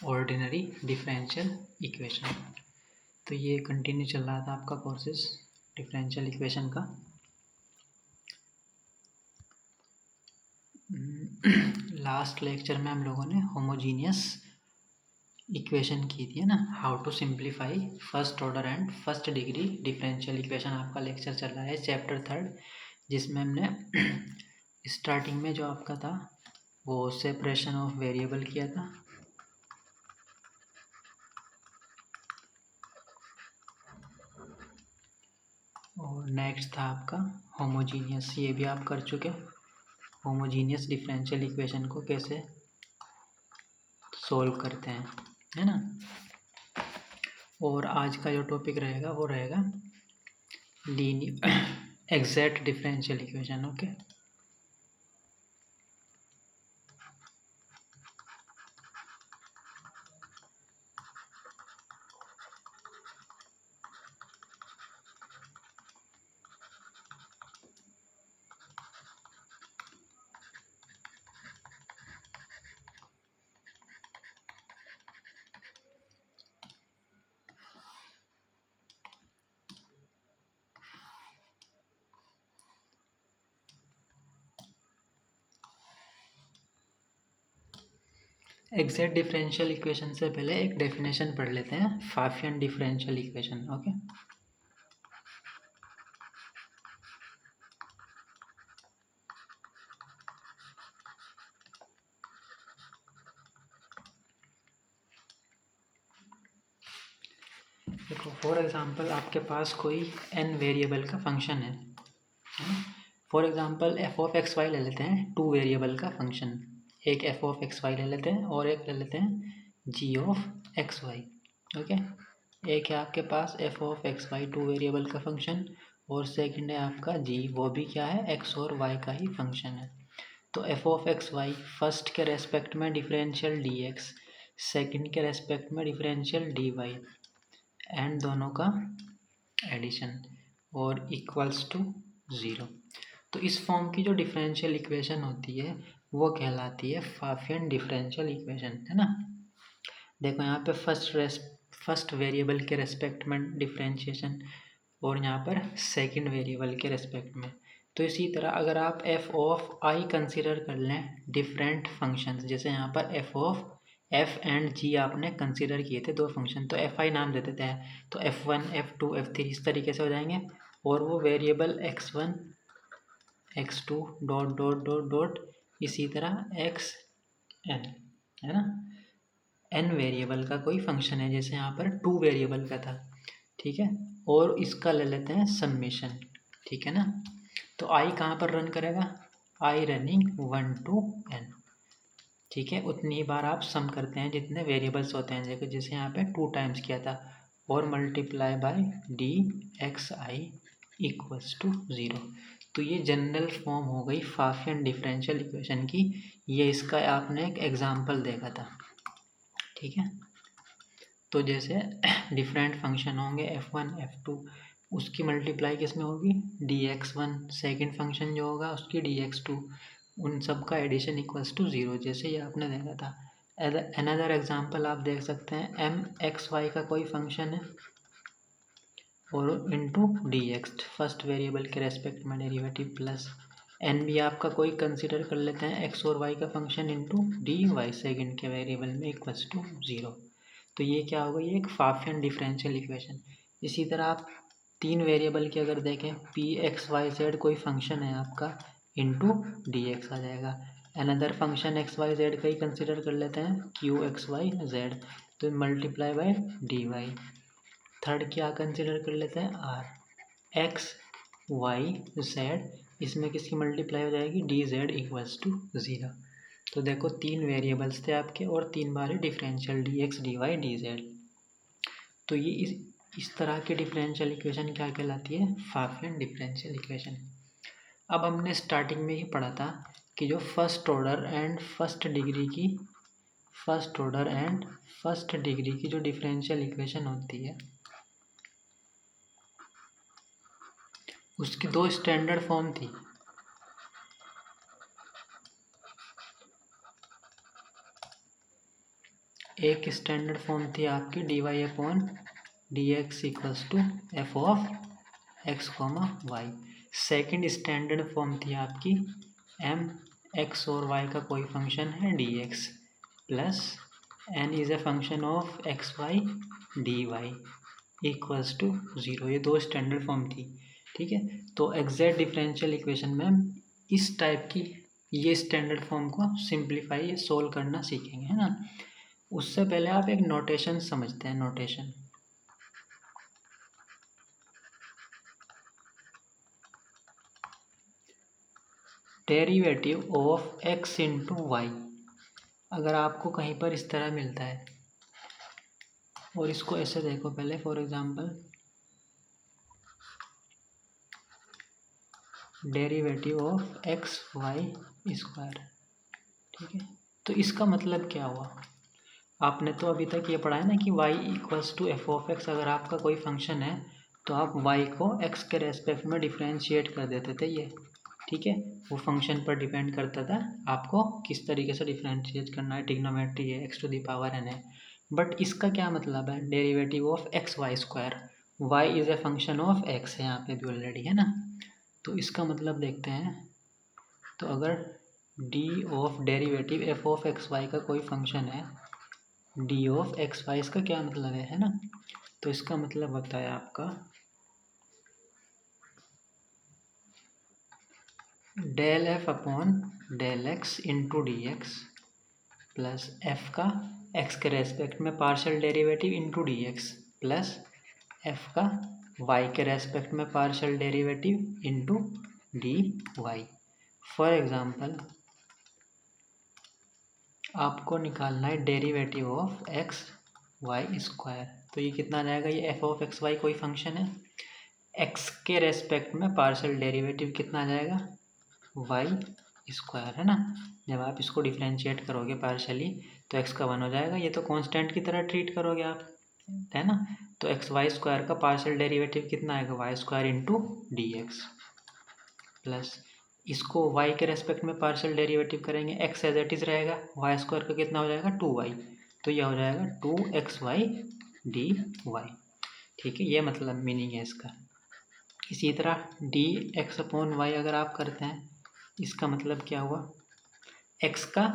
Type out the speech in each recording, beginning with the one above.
Ordinary differential equation. तो ये continue चल रहा था आपका कोर्सेज डिफरेंशियल इक्वेशन का। लास्ट लेक्चर में हम लोगों ने होमोजीनियस इक्वेशन की थी, है ना, how to simplify first order and first degree differential equation. आपका लेक्चर चल रहा है चैप्टर 3, जिसमें हमने स्टार्टिंग में जो आपका था वो सेपरेशन ऑफ वेरिएबल किया था, और नेक्स्ट था आपका होमोजीनियस, ये भी आप कर चुके। होमोजीनियस डिफरेंशियल इक्वेशन को कैसे सोल्व करते हैं, है ना। और आज का जो टॉपिक रहेगा वो रहेगा linear exact differential equation. Okay, exact differential equation से पहले एक डेफिनेशन पढ़ लेते हैं, फाफियन डिफरेंशियल इक्वेशन। ओके, देखो फॉर एग्जांपल आपके पास कोई n वेरिएबल का फंक्शन है। For example F of X Y ले लेते हैं, 2 वेरिएबल का फंक्शन। एक एफ ऑफ एक्स वाई ले लेते हैं और एक ले लेते हैं G of X Y. Okay, एक है आपके पास F of X Y 2 variable का फंक्शन, और सेकंड है आपका जी, वो भी क्या है, एक्स और वाई का ही फंक्शन है। तो F of X Y first के रेस्पेक्ट में डिफरेंशियल डी एक्स, सेकेंड के रेस्पेक्ट में डिफरेंशियल डी वाई, एंड दोनों का एडिशन और इक्वल्स टू 0। तो इस फॉर्म की जो डिफरेंशियल इक्वेशन होती है वो कहलाती है फाफियन डिफरेंशियल इक्वेशन, है ना। देखो यहाँ पे फर्स्ट वेरिएबल के रेस्पेक्ट में डिफरेंशिएशन, और यहाँ पर सेकंड वेरिएबल के रेस्पेक्ट में। तो इसी तरह अगर आप एफ ऑफ आई कंसिडर कर लें डिफरेंट फंक्शंस, जैसे यहाँ पर एफ एंड जी आपने कंसिडर किए थे 2 फंक्शन, तो एफ आई नाम दे देते हैं, तो F1 F2 F3 इस तरीके से हो जाएंगे। और वो variable x1 x2 dot dot dot dot इसी तरह xn, है ना। n वेरिएबल का कोई फंक्शन है, जैसे यहाँ पर 2 वेरिएबल का था, ठीक है, और इसका ले लेते हैं समेशन, ठीक है ना। तो आई कहाँ पर रन करेगा, आई रनिंग 1 to n, ठीक है। उतनी ही बार आप सम करते हैं जितने वेरिएबल्स होते हैं, देखो जैसे यहाँ पे 2 टाइम्स किया था, और multiply by D X I equals to 0। तो ये जनरल फॉर्म हो गई फाफियन डिफरेंशियल इक्वेशन की। ये इसका आपने एक एग्जांपल देखा था, ठीक है। तो जैसे डिफरेंट फंक्शन होंगे f1 f2, उसकी मल्टीप्लाई किस में होगी, dx1, सेकंड फंक्शन जो होगा उसकी dx2, उन सब का एडिशन इक्वल्स टू 0, जैसे ये आपने देखा था। अनदर एग्जांपल आप देख सकते हैं, एम एक्स वाई का कोई फंक्शन है और इनटू dx, फर्स्ट वेरिएबल के रेस्पेक्ट में डेरिवेटिव, प्लस एन भी आपका कोई कंसिडर कर लेते हैं एक्स और वाई का function into D Y second के वेरिएबल में इक्वल्स टू 0। तो ये क्या होगा, ये एक फाफियन डिफरेंशियल इक्वेशन। इसी तरह आप 3 वेरिएबल की अगर देखें, पी एक्स वाई जेड कोई फंक्शन है आपका, इनटू डी एक्स आ जाएगा। Another function X Y Z का ही कंसिडर कर लेते हैं, क्यू एक्स वाई जेड, तो multiply by D Y. Third क्या कंसिडर कर लेते हैं, आर एक्स वाई जेड, इसमें किसकी मल्टीप्लाई हो जाएगी, डी जेड इक्वल्स टू 0। तो देखो 3 वेरिएबल्स थे आपके और 3 बार differential D X D Y D Z. तो ये इस तरह की डिफरेंशियल इक्वेशन क्या कहलाती है, फाफियन डिफरेंशियल इक्वेशन। अब हमने स्टार्टिंग में ही पढ़ा था कि जो first order and first degree की जो डिफरेंशियल इक्वेशन होती है उसकी 2 स्टैंडर्ड फॉर्म थी। एक स्टैंडर्ड फॉर्म थी आपकी dy upon dx equals to F of X comma Y. Second standard form थी आपकी एम एक्स और वाई का कोई फंक्शन है dx plus N is a function of X Y D Y equals to 0। ये दो स्टैंडर्ड फॉर्म थी, ठीक है। तो एग्जैक्ट डिफरेंशियल इक्वेशन में हम इस टाइप की ये स्टैंडर्ड फॉर्म को सिंप्लीफाई सोल्व करना सीखेंगे, है ना। उससे पहले आप एक नोटेशन समझते हैं। Notation derivative of X into Y अगर आपको कहीं पर इस तरह मिलता है और इसको ऐसे देखो पहले, for example derivative of X Y square, ठीक है। तो इसका मतलब क्या हुआ, आपने तो अभी तक ये पढ़ा है ना कि y equals to F of X. अगर आपका कोई फंक्शन है तो आप y को x के रेस्पेक्ट में डिफ्रेंशिएट कर देते थे, ये ठीक है। वो फंक्शन पर डिपेंड करता था आपको किस तरीके से डिफ्रेंशिएट करना है, ट्रिग्नोमेट्री है, x to the power n है। बट इसका क्या मतलब है, derivative of X Y square, y is a function of x है यहाँ पे भी ऑलरेडी, है ना। तो इसका मतलब देखते हैं। तो अगर d of derivative F of X Y का कोई फंक्शन है डी ऑफ एक्स वाई, इसका क्या मतलब है ना। तो इसका मतलब होता है आपका del F upon del X into D x plus F का एक्स के रेस्पेक्ट में partial derivative into D x plus F का वाई के रेस्पेक्ट में partial derivative into D Y. For example आपको निकालना है derivative of X Y square. तो ये कितना आ जाएगा, ये एफ ऑफ एक्स वाई कोई फंक्शन है, एक्स के रेस्पेक्ट में पार्शियल डेरिवेटिव कितना आ जाएगा, वाई स्क्वायर, है ना। जब आप इसको डिफ्रेंशिएट करोगे पार्शियली तो एक्स का 1 हो जाएगा, ये तो कांस्टेंट की तरह ट्रीट करोगे आप, है ना। तो एक्स वाई स्क्वायर का पार्शियल डेरिवेटिव कितना आएगा, Y square into D x plus इसको वाई के रेस्पेक्ट में पार्शियल डेरिवेटिव करेंगे, एक्स एज इट इज़ रहेगा, वाई स्क्वायर का कितना हो जाएगा 2y, तो यह हो जाएगा 2xy डी वाई, ठीक है। ये मतलब मीनिंग है इसका। इसी तरह डी एक्स अपॉन वाई अगर आप करते हैं, इसका मतलब क्या हुआ, x का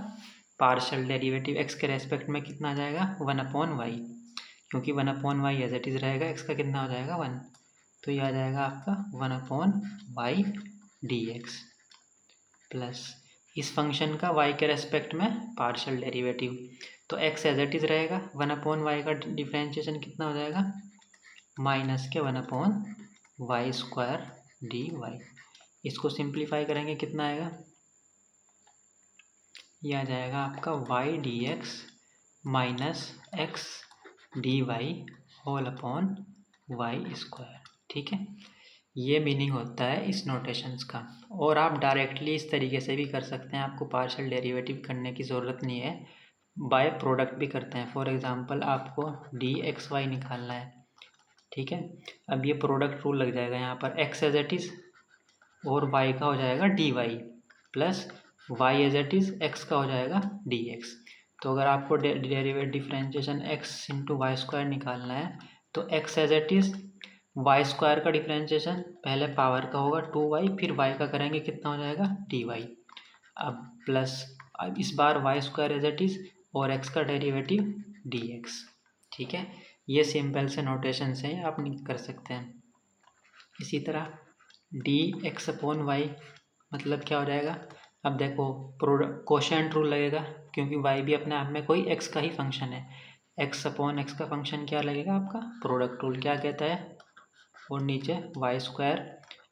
पार्शियल डेरिवेटिव x के रेस्पेक्ट में कितना आ जाएगा 1 अपॉन वाई, क्योंकि 1 upon Y as it is रहेगा, x का कितना हो जाएगा 1, तो ये आ जाएगा आपका 1 upon Y D x plus इस फंक्शन का y के रेस्पेक्ट में पार्शियल डेरिवेटिव, तो x एज इट इज़ रहेगा, 1 अपॉन वाई का डिफ्रेंशिएशन कितना हो जाएगा माइनस के 1 upon Y square D Y. इसको सिंप्लीफाई करेंगे कितना आएगा, यह आ जाएगा आपका Y D X minus X D Y whole upon Y square, ठीक है। ये मीनिंग होता है इस नोटेशंस का। और आप डायरेक्टली इस तरीके से भी कर सकते हैं, आपको पार्शियल डेरिवेटिव करने की ज़रूरत नहीं है, बाय प्रोडक्ट भी करते हैं। फॉर एग्जांपल आपको डी एक्स वाई निकालना है, ठीक है। अब ये प्रोडक्ट रूल लग जाएगा यहाँ पर, एक्स एज इट इज़ और y का हो जाएगा D Y plus Y as it is X का हो जाएगा डी एक्स। तो अगर आपको derivative differentiation x into Y square निकालना है तो x as it is Y square का डिफरेंशिएशन पहले पावर का होगा 2y, फिर y का करेंगे कितना हो जाएगा डी वाई, अब प्लस अब इस बार Y square as it is और x का डेरिवेटिव डी एक्स, ठीक है। ये सिंपल से नोटेशन से आप कर सकते हैं। इसी तरह डी एक्स अपॉन वाई मतलब क्या हो जाएगा, अब देखो प्रोडक्ट कोशेंट रूल लगेगा, क्योंकि वाई भी अपने आप में कोई एक्स का ही फंक्शन है। एक्स अपॉन एक्स का फंक्शन क्या लगेगा आपका, प्रोडक्ट रूल क्या कहता है, और नीचे वाई स्क्वायर,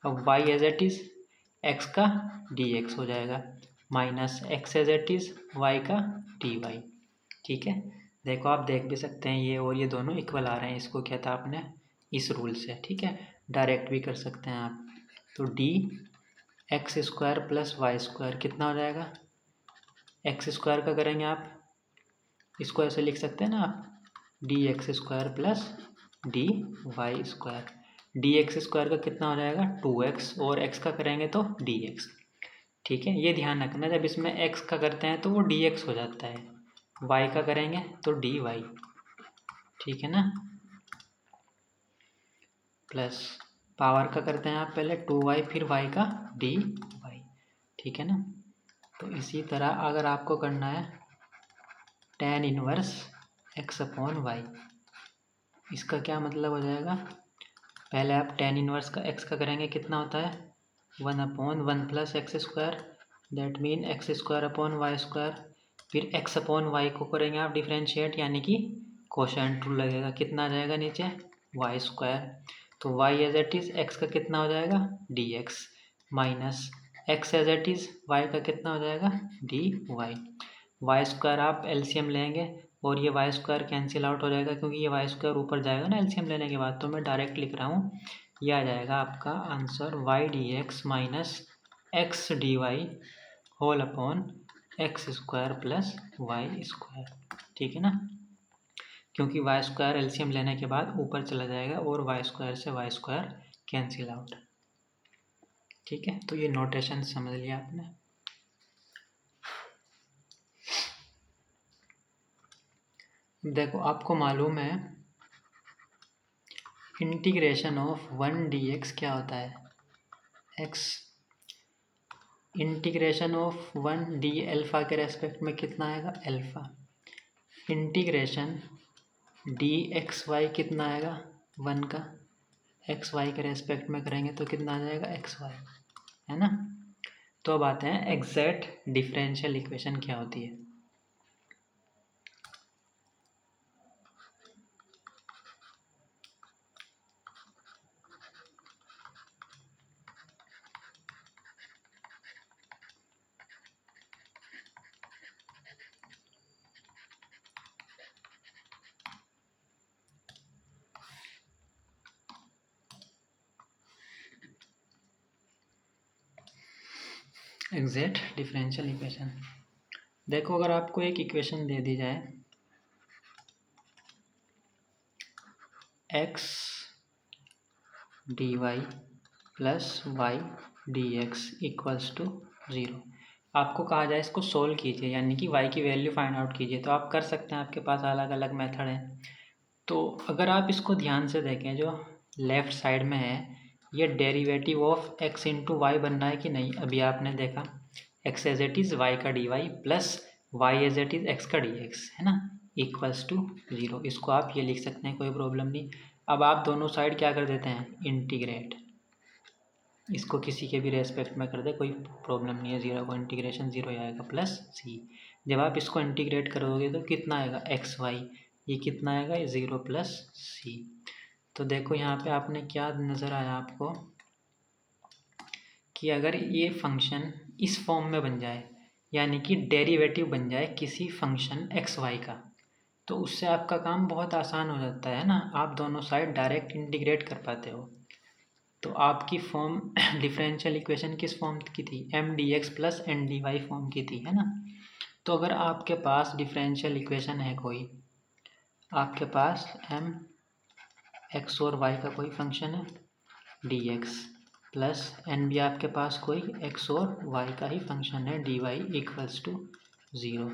अब Y as it is X का डी एक्स हो जाएगा minus X as it is Y का डी वाई, ठीक है। देखो आप देख भी सकते हैं ये और ये दोनों इक्वल आ रहे हैं, इसको क्या था आपने इस रूल से, ठीक है। डायरेक्ट भी कर सकते हैं आप। तो D X square plus Y square कितना हो जाएगा, एक्स स्क्वायर का करेंगे आप, इसको ऐसे लिख सकते हैं ना आप, D X square plus D Y square, D X square का कितना हो जाएगा 2x और x का करेंगे तो dx, ठीक है। ये ध्यान रखना जब इसमें x का करते हैं तो वो dx हो जाता है, y का करेंगे तो dy, ठीक है ना, प्लस पावर का करते हैं आप पहले 2y, फिर y का dy, ठीक है ना। तो इसी तरह अगर आपको करना है tan inverse x upon y, इसका क्या मतलब हो जाएगा, पहले आप tan इनवर्स का x का करेंगे, कितना होता है 1/1 plus X square, that mean X square upon Y square, फिर x अपॉन वाई को करेंगे आप डिफ्रेंशिएट, यानी कि कोशेंट रूल लगेगा, कितना आ जाएगा नीचे वाई स्क्वायर, तो y as it is x का कितना हो जाएगा dx, minus x as it is y का कितना हो जाएगा dy, वाई स्क्वायर आप एलसीएम लेंगे और ये वाई स्क्वायर कैंसिल आउट हो जाएगा, क्योंकि ये वाई स्क्वायर ऊपर जाएगा ना एलसीएम लेने के बाद, तो मैं डायरेक्ट लिख रहा हूँ, ये आ जाएगा आपका answer Y D X minus X D Y whole upon X square plus Y square, ठीक है ना, क्योंकि वाई स्क्वायर एलसीएम लेने के बाद ऊपर चला जाएगा और वाई स्क्वायर से वाई स्क्वायर कैंसिल आउट, ठीक है। तो ये नोटेशन समझ लिया आपने। देखो आपको मालूम है इंटीग्रेशन ऑफ 1 dx क्या होता है, x integration of 1 D alpha के रेस्पेक्ट में कितना आएगा alpha, integration D X Y कितना आएगा 1 का, एक्स वाई के रेस्पेक्ट में करेंगे तो कितना आ जाएगा एक्स वाई, है ना। तो अब आते हैं एग्जैक्ट डिफरेंशियल इक्वेशन क्या होती है। एग्जैक्ट डिफरेंशियल इक्वेशन, देखो अगर आपको एक इक्वेशन दे दी जाए x dy plus Y D x equals to 0, आपको कहा जाए इसको सोल्व कीजिए, यानी कि y की वैल्यू फाइंड आउट कीजिए, तो आप कर सकते हैं, आपके पास अलग अलग मेथड हैं। तो अगर आप इसको ध्यान से देखें, जो लेफ़्ट साइड में है ये derivative of x into Y बनना है कि नहीं, अभी आपने देखा x as it is y का dy plus y as it is x का dx, है ना, इक्वल्स टू 0, इसको आप ये लिख सकते हैं, कोई प्रॉब्लम नहीं। अब आप दोनों साइड क्या कर देते हैं इंटीग्रेट, इसको किसी के भी रेस्पेक्ट में कर दे कोई प्रॉब्लम नहीं है, 0 को इंटीग्रेशन 0 आएगा प्लस सी, जब आप इसको इंटीग्रेट करोगे तो कितना आएगा एक्स वाई, ये कितना आएगा 0 प्लस सी। तो देखो यहाँ पे आपने क्या नज़र आया आपको कि अगर ये फंक्शन इस फॉर्म में बन जाए, यानी कि डेरिवेटिव बन जाए किसी फंक्शन एक्स वाई का, तो उससे आपका काम बहुत आसान हो जाता है ना, आप दोनों साइड डायरेक्ट इंटीग्रेट कर पाते हो। तो आपकी फॉर्म डिफरेंशियल इक्वेशन किस फॉर्म की थी, M D x plus N D Y form की थी, है ना। तो अगर आपके पास डिफरेंशियल इक्वेशन है कोई, आपके पास एम एक्स और वाई का कोई फंक्शन है डी एक्स प्लस एन भी आपके पास कोई एक्स और वाई का ही फंक्शन है डी वाई इक्वल्स टू 0।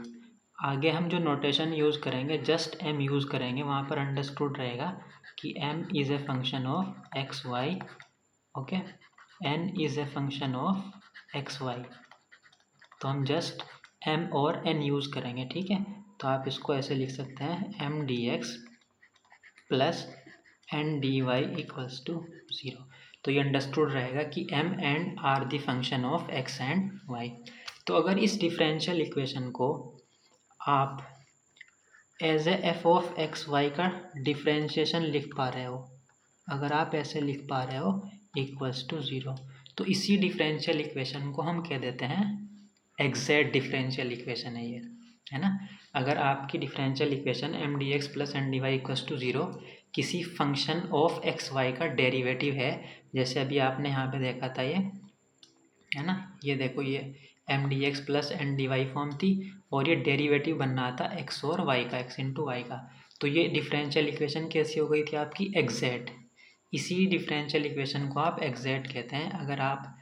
आगे हम जो नोटेशन यूज़ करेंगे जस्ट एम यूज़ करेंगे, वहाँ पर अंडरस्टूड रहेगा कि M is a function of X Y, okay, N is a function of X Y, तो हम जस्ट एम और एन यूज़ करेंगे, ठीक है। तो आप इसको ऐसे लिख सकते हैं M D x plus N D Y equals to 0, तो ये अंडरस्टूड रहेगा कि M and are the function of X and Y. तो अगर इस डिफरेंशियल इक्वेशन को आप as a F of X Y का डिफरेंशिएशन लिख पा रहे हो, अगर आप ऐसे लिख पा रहे हो इक्वल्स टू 0, तो इसी डिफरेंशियल इक्वेशन को हम कह देते हैं एग्जैक्ट डिफरेंशियल इक्वेशन है ये, है ना। अगर आपकी differential equation M D x plus N D Y equals to 0 किसी फंक्शन ऑफ एक्स वाई का डेरिवेटिव है, जैसे अभी आपने यहाँ पे देखा था ये, है ना, ये देखो ये M D x plus N D Y form थी और ये डेरिवेटिव बनना था एक्स और वाई का, एक्स इंटू वाई का, तो ये डिफरेंशियल इक्वेशन कैसी हो गई थी आपकी एग्जैक्ट। इसी डिफरेंशियल इक्वेशन को आप एग्जैक्ट कहते हैं। अगर आप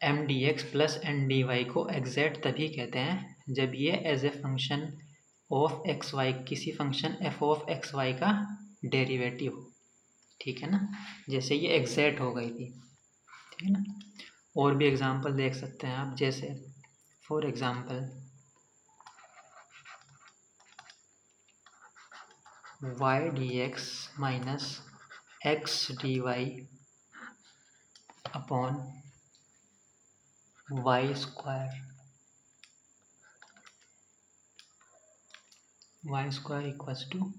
M D x plus N D Y को एग्जैक्ट तभी कहते हैं जब ये as a function of X Y, किसी function F of X Y का डेरिवेटिव हो, ठीक है ना, जैसे ये एग्जैक्ट हो गई थी, ठीक है ना। और भी एग्जांपल देख सकते हैं आप, जैसे for example Y D X minus X D Y upon Y square equals to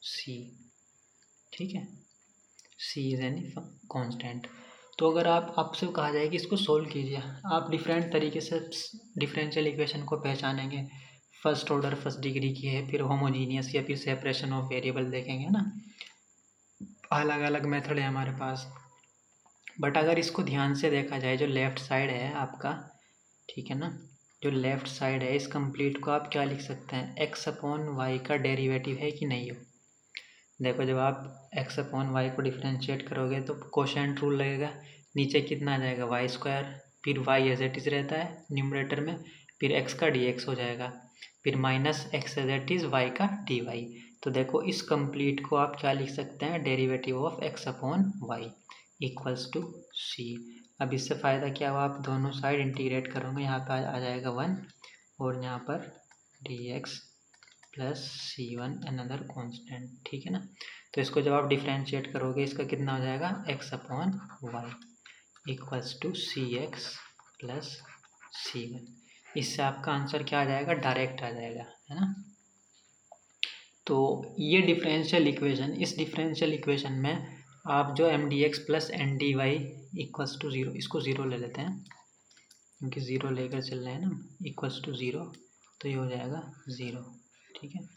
सी, ठीक है। C is any constant. तो अगर आपसे कहा जाए कि इसको सोल्व कीजिए, आप डिफरेंट तरीके से डिफरेंशियल इक्वेशन को पहचानेंगे, फर्स्ट ऑर्डर फर्स्ट डिग्री की है, फिर होमोजीनियस या फिर सेपरेशन ऑफ वेरिएबल देखेंगे ना, अलग अलग मेथड है हमारे पास। बट अगर इसको ध्यान से देखा जाए, जो लेफ़्ट साइड है आपका, ठीक है ना, जो लेफ़्ट साइड है, इस कंप्लीट को आप क्या लिख सकते हैं, एक्स अपॉन वाई का डेरिवेटिव है कि नहीं हो। देखो, जब आप एक्स अपॉन वाई को डिफ्रेंशिएट करोगे तो कोशेंट रूल लगेगा, नीचे कितना आ जाएगा वाई स्क्वायर, फिर वाई एज एट इज रहता है न्यूमरेटर में, फिर एक्स का डी एक्स हो जाएगा, फिर minus X as it is Y का डी वाई। तो देखो, इस कंप्लीट को आप क्या लिख सकते हैं, derivative of X upon Y equals to सी। अब इससे फ़ायदा क्या हुआ, आप दोनों साइड इंटीग्रेट करोगे, यहाँ पर आ जाएगा 1 और यहाँ पर D x plus C one another constant, ठीक है ना। तो इसको जब आप डिफ्रेंशिएट करोगे, इसका कितना हो जाएगा, X upon Y equals to C X plus C one. इससे आपका आंसर क्या आ जाएगा, डायरेक्ट आ जाएगा, है ना। तो ये डिफरेंशियल इक्वेशन, इस डिफरेंशियल इक्वेशन में आप जो M D x plus N D Y equals to zero, इसको ज़ीरो ले लेते हैं क्योंकि ज़ीरो लेकर चल रहे हैं ना, इक्वल्स टू ज़ीरो, तो ये हो जाएगा ज़ीरो, ठीक है,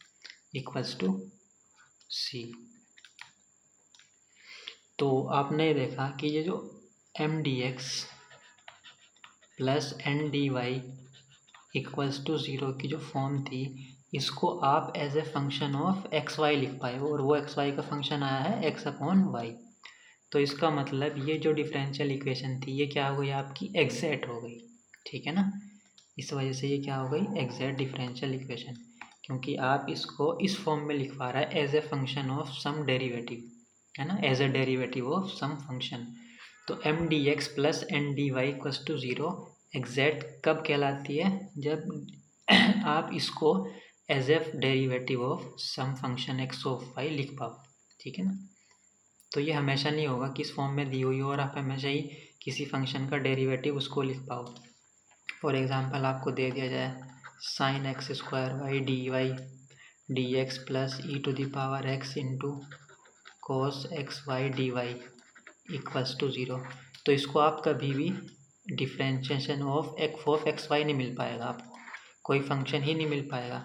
इक्वल्स टू सी। तो आपने देखा कि ये जो M D x plus N D Y equals to zero की जो फॉर्म थी, इसको आप as a function of X Y लिख पाए, और वो एक्स वाई का फंक्शन आया है एक्स अपॉन वाई। तो इसका मतलब ये जो डिफरेंशियल इक्वेशन थी, ये क्या हो गई, आपकी एग्जैक्ट हो गई, ठीक है ना। इस वजह से ये क्या हो गई, एग्जैक्ट डिफरेंशियल इक्वेशन, क्योंकि आप इसको इस फॉर्म में लिख पा रहा है as a function of some derivative, है ना, as a derivative of some function. तो M D x plus N D Y equals to zero exact कब कहलाती है, जब आप इसको as a derivative of some function X of Y लिख पाओ, ठीक है ना। तो ये हमेशा नहीं होगा कि इस फॉर्म में दी हुई हो और आप हमेशा ही किसी फंक्शन का डेरिवेटिव उसको लिख पाओ। फॉर एग्जांपल आपको दे दिया जाए sine X square Y D x plus E to the power X into cos X Y D Y equals to zero, तो इसको आप कभी भी डिफ्रेंशिएशन ऑफ एक्स वाई नहीं मिल पाएगा, आपको कोई फंक्शन ही नहीं मिल पाएगा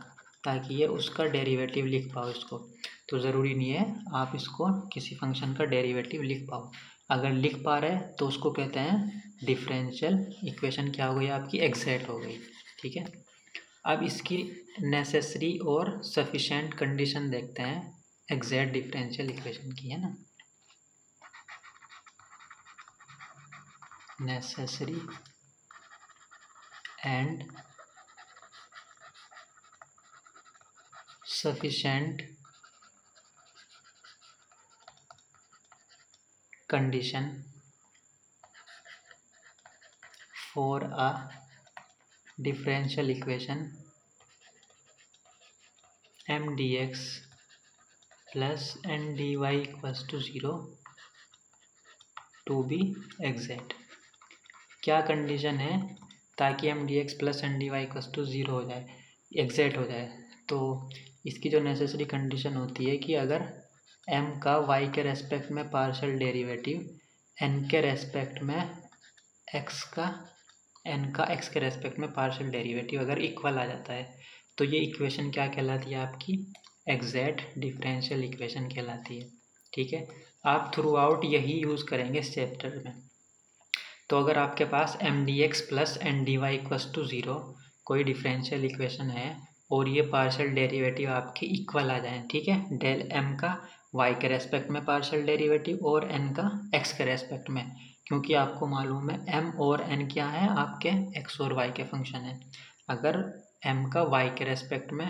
ताकि ये उसका डेरिवेटिव लिख पाओ इसको। तो ज़रूरी नहीं है आप इसको किसी फंक्शन का डेरिवेटिव लिख पाओ, अगर लिख पा रहे हैं तो उसको कहते हैं डिफरेंशियल इक्वेशन क्या हो गई, आपकी एग्जैक्ट हो गई, ठीक है। अब इसकी नेसेसरी और सफिशेंट कंडीशन देखते हैं एग्जैक्ट डिफरेंशियल इक्वेशन की, है ना। Necessary and sufficient condition for a differential equation m dx plus n dy equals to 0 to be exact। क्या कंडीशन है ताकि M D x plus N D Y equals to zero हो जाए, exact हो जाए। तो इसकी जो नेसेसरी कंडीशन होती है कि अगर m का y के रेस्पेक्ट में पार्शियल डेरिवेटिव n के रेस्पेक्ट में x का n का x के रेस्पेक्ट में पार्शियल डेरिवेटिव अगर इक्वल आ जाता है, तो ये इक्वेशन क्या कहलाती है, आपकी एग्जैक्ट डिफरेंशियल इक्वेशन कहलाती है, ठीक है। आप थ्रू आउट यही यूज़ करेंगे इस चैप्टर में। तो अगर आपके पास M D x plus N D Y equals to zero कोई डिफरेंशियल इक्वेशन है और ये पार्शियल डेरिवेटिव आपके इक्वल आ जाएं, ठीक है, डेल एम का वाई के रेस्पेक्ट में पार्शियल डेरिवेटिव और एन का एक्स के रेस्पेक्ट में, क्योंकि आपको मालूम है एम और एन क्या है, आपके एक्स और वाई के फंक्शन है। अगर एम का वाई के रेस्पेक्ट में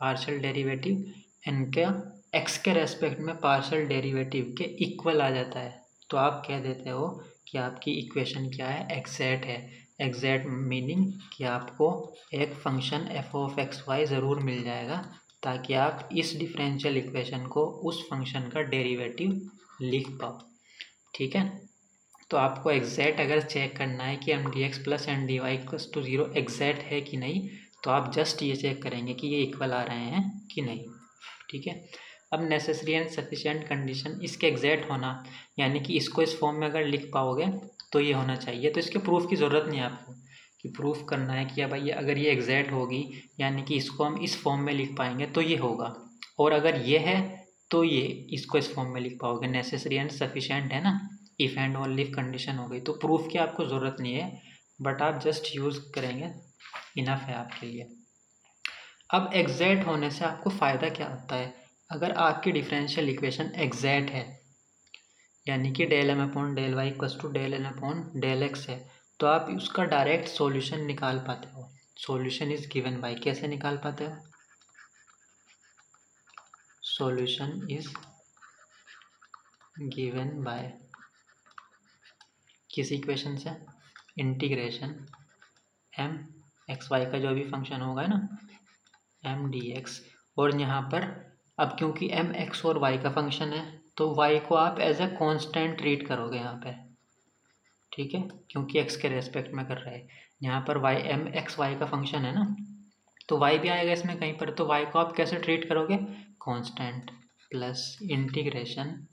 पार्शियल डेरिवेटिव एन का एक्स के रेस्पेक्ट में पार्शियल डेरिवेटिव के इक्वल आ जाता है तो आप कह देते हो कि आपकी इक्वेशन क्या है, एग्जैक्ट है। एग्जैक्ट मीनिंग कि आपको एक function F of X Y ज़रूर मिल जाएगा ताकि आप इस डिफरेंशियल इक्वेशन को उस फंक्शन का डेरिवेटिव लिख पाओ। ठीक है, तो आपको एग्जैक्ट अगर चेक करना है कि M D x plus N D Y equals to zero exact है कि नहीं, तो आप जस्ट ये चेक करेंगे कि ये इक्वल आ रहे हैं कि नहीं। ठीक है, अब नेसेसरी एंड सफिशिएंट कंडीशन इसके एग्जैक्ट होना, यानी कि इसको इस फॉर्म में अगर लिख पाओगे तो ये होना चाहिए। तो इसके प्रूफ की ज़रूरत नहीं है आपको कि प्रूफ करना है कि भाई अगर ये एग्जैक्ट होगी यानी कि इसको हम इस फॉर्म में लिख पाएंगे तो ये होगा, और अगर ये है तो ये इसको इस फॉर्म में लिख पाओगे। नेसेसरी एंड सफिशिएंट है ना, if and only if condition हो गई, तो प्रूफ की आपको ज़रूरत नहीं है, बट आप जस्ट यूज़ करेंगे इनफ है आपके लिए। अब एग्जैक्ट होने से आपको फ़ायदा क्या होता है? अगर आपकी डिफरेंशियल इक्वेशन एग्जैक्ट है यानी कि del M upon del Y equals to del N upon del X है, तो आप उसका डायरेक्ट सॉल्यूशन निकाल पाते हो। सॉल्यूशन इज गिवन बाय, कैसे निकाल पाते हो? सॉल्यूशन इज गिवन बाय किस इक्वेशन से? इंटीग्रेशन एम एक्स वाई का जो भी फंक्शन होगा ना, एम डी एक्स, और यहाँ पर अब क्योंकि एम एक्स और वाई का फंक्शन है तो वाई को आप एज ए कांस्टेंट ट्रीट करोगे यहाँ पे। ठीक है, क्योंकि एक्स के रेस्पेक्ट में कर रहा है, यहाँ पर वाई एम एक्स वाई का फंक्शन है ना, तो वाई भी आएगा इसमें कहीं पर, तो वाई को आप कैसे ट्रीट करोगे? कांस्टेंट प्लस इंटीग्रेशन,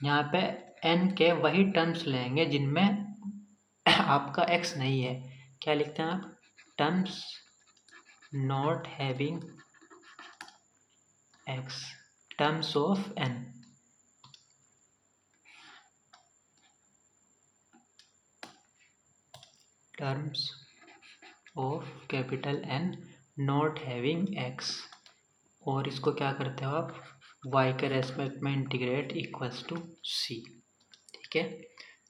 यहाँ पे एन के वही टर्म्स लेंगे जिनमें आपका एक्स नहीं है। क्या लिखते हैं आप? Terms not having X, terms of N. Terms of capital N not having X, और इसको क्या करते हो आप? y के रेस्पेक्ट में इंटीग्रेट इक्वल्स टू सी। ठीक है,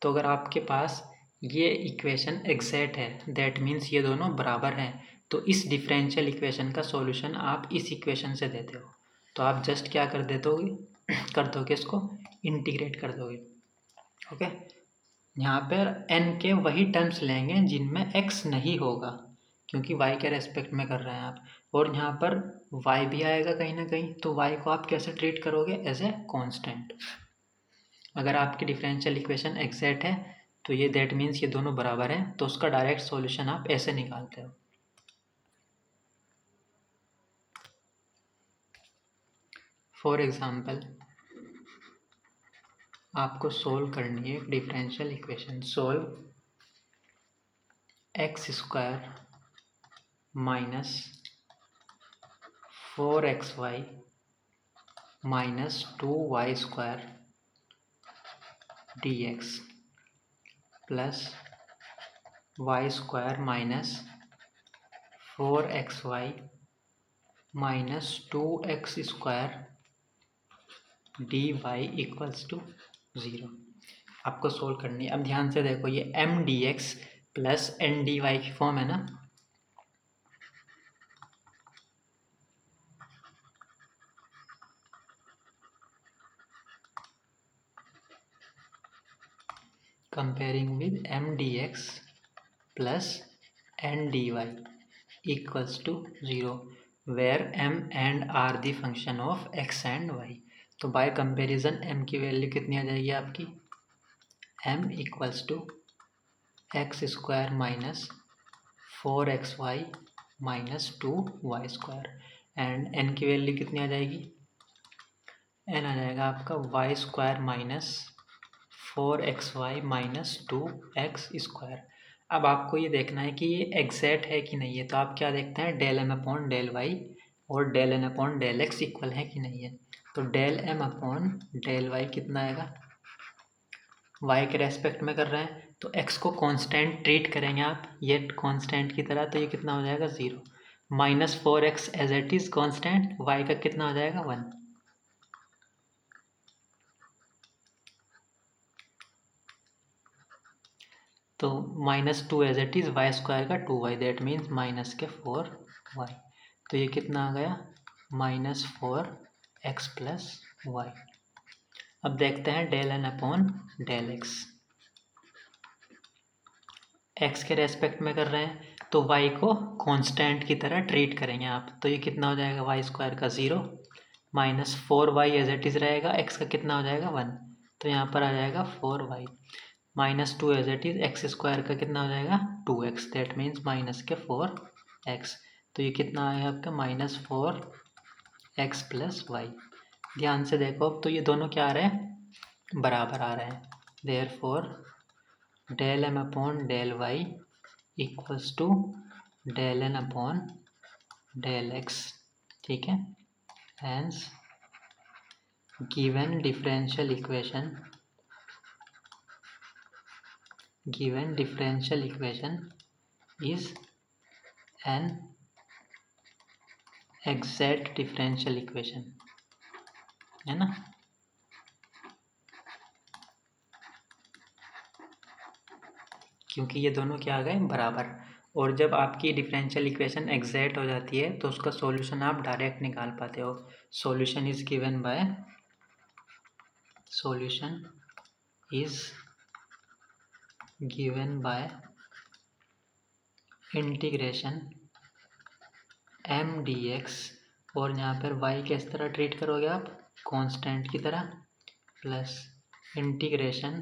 तो अगर आपके पास ये इक्वेशन एग्जैक्ट है दैट मीन्स ये दोनों बराबर हैं, तो इस डिफरेंशियल इक्वेशन का सॉल्यूशन आप इस इक्वेशन से देते हो, तो आप जस्ट क्या कर देते होगे कर दोगे, इसको इंटीग्रेट कर दोगे। ओके, यहाँ पर n के वही टर्म्स लेंगे जिनमें x नहीं होगा क्योंकि y के रेस्पेक्ट में कर रहे हैं आप, और यहाँ पर y भी आएगा कहीं ना कहीं, तो y को आप कैसे ट्रीट करोगे? As a constant. अगर आपकी डिफरेंशियल इक्वेशन एग्जैक्ट है तो ये दैट मीन्स ये दोनों बराबर हैं, तो उसका डायरेक्ट सॉल्यूशन आप ऐसे निकालते हो। फॉर एग्जाम्पल आपको सोल्व करनी है differential equation. Solve X square minus 4xy minus 2y square dx plus Y square minus 4xy minus 2x square dy equals to 0। आपको सोल्व करनी है। अब ध्यान से देखो, ये M D x plus N D Y की फॉर्म है ना, comparing with mdx plus ndy equals to 0 where m and r the function of x and y। तो बाय कंपैरिजन m की वैल्यू कितनी आ जाएगी आपकी? m equals to X square minus 4xy minus 2y square, and n की value कितनी आ जाएगी? n आ जाएगा आपका y square minus 4xy minus 2x square. अब आपको ये देखना है कि ये एग्जैक्ट है कि नहीं है, तो आप क्या देखते हैं? Del M upon del Y और del N upon del X equal है कि नहीं है। तो del M upon del Y कितना आएगा? वाई के रेस्पेक्ट में कर रहे हैं तो एक्स को कांस्टेंट ट्रीट करेंगे आप, ये कांस्टेंट की तरह, तो ये कितना हो जाएगा? 0 minus 4x as it is constant, Y का कितना हो जाएगा? 1। तो -2 as it is Y square का 2y दैट मीन्स माइनस के 4y, तो ये कितना आ गया? -4x+y। अब देखते हैं del N upon del x. X के रेस्पेक्ट में कर रहे हैं तो वाई को कांस्टेंट की तरह ट्रीट करेंगे आप, तो ये कितना हो जाएगा वाई स्क्वायर का 0 -4y एज इट इज़ रहेगा, एक्स का कितना हो जाएगा 1, तो यहाँ पर आ जाएगा 4y -2 as it is, X square का कितना हो जाएगा 2x, दैट मीन्स माइनस के 4x, तो ये कितना आएगा आपका -4x+y। ध्यान से देखो अब, तो ये दोनों क्या आ रहे हैं बराबर आ रहे हैं, therefore del M upon del Y equals to del N upon del X. ठीक है, hence given differential equation is an exact differential equation, है ना। क्योंकि ये दोनों क्या आ गए बराबर, और जब आपकी डिफरेंशियल इक्वेशन एग्जैक्ट हो जाती है तो उसका सॉल्यूशन आप डायरेक्ट निकाल पाते हो। Solution is given by integration m/dx, और यहाँ पर y किस तरह ट्रीट करोगे आप कांस्टेंट की तरह, plus integration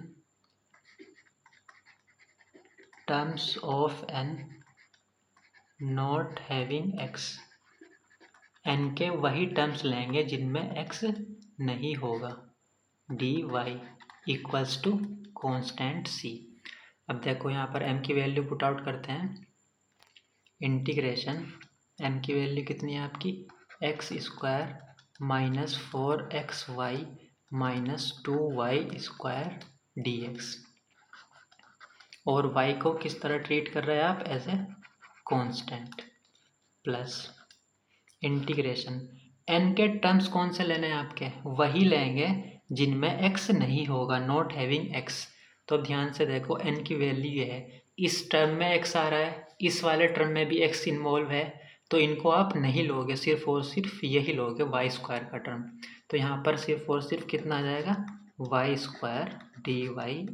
terms of n not having x, n के वही टर्म्स लेंगे जिनमें x नहीं होगा, dy equals to constant c। अब देखो यहाँ पर m की वैल्यू पुट आउट करते हैं, इंटीग्रेशन m की वैल्यू कितनी है आपकी x square -4xy -2y² dx, और y को किस तरह ट्रीट कर रहे हैं आप as a constant, plus integration n के टर्म्स कौन से लेने हैं आपके, वही लेंगे जिनमें x नहीं होगा, नॉट हैविंग x। तो ध्यान से देखो n की वैल्यू ये है, इस टर्म में x आ रहा है, इस वाले टर्म में भी x इन्वॉल्व है, तो इनको आप नहीं लोगे, सिर्फ और सिर्फ यही लोगे वाई स्क्वायर का टर्म। तो यहाँ पर सिर्फ और सिर्फ कितना आ जाएगा Y square dy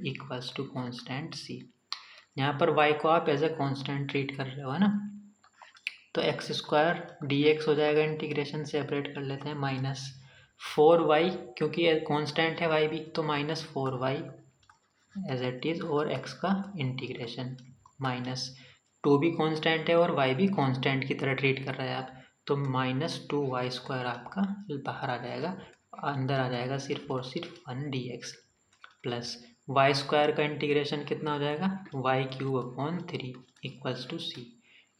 equals to constant c। यहाँ पर y को आप एज ए कॉन्स्टेंट ट्रीट कर रहे हो, है ना, तो एक्स स्क्वायर dx हो जाएगा, इंटीग्रेशन सेपरेट कर लेते हैं, -4y, क्योंकि कांस्टेंट है y भी, तो -4y एज इट इज़, और x का इंटीग्रेशन -2 भी कांस्टेंट है और y भी कांस्टेंट की तरह ट्रीट कर रहे हैं आप, तो -2y² आपका बाहर आ जाएगा, अंदर आ जाएगा सिर्फ और सिर्फ 1 dx, प्लस y² का इंटीग्रेशन कितना हो जाएगा y³ equals to c।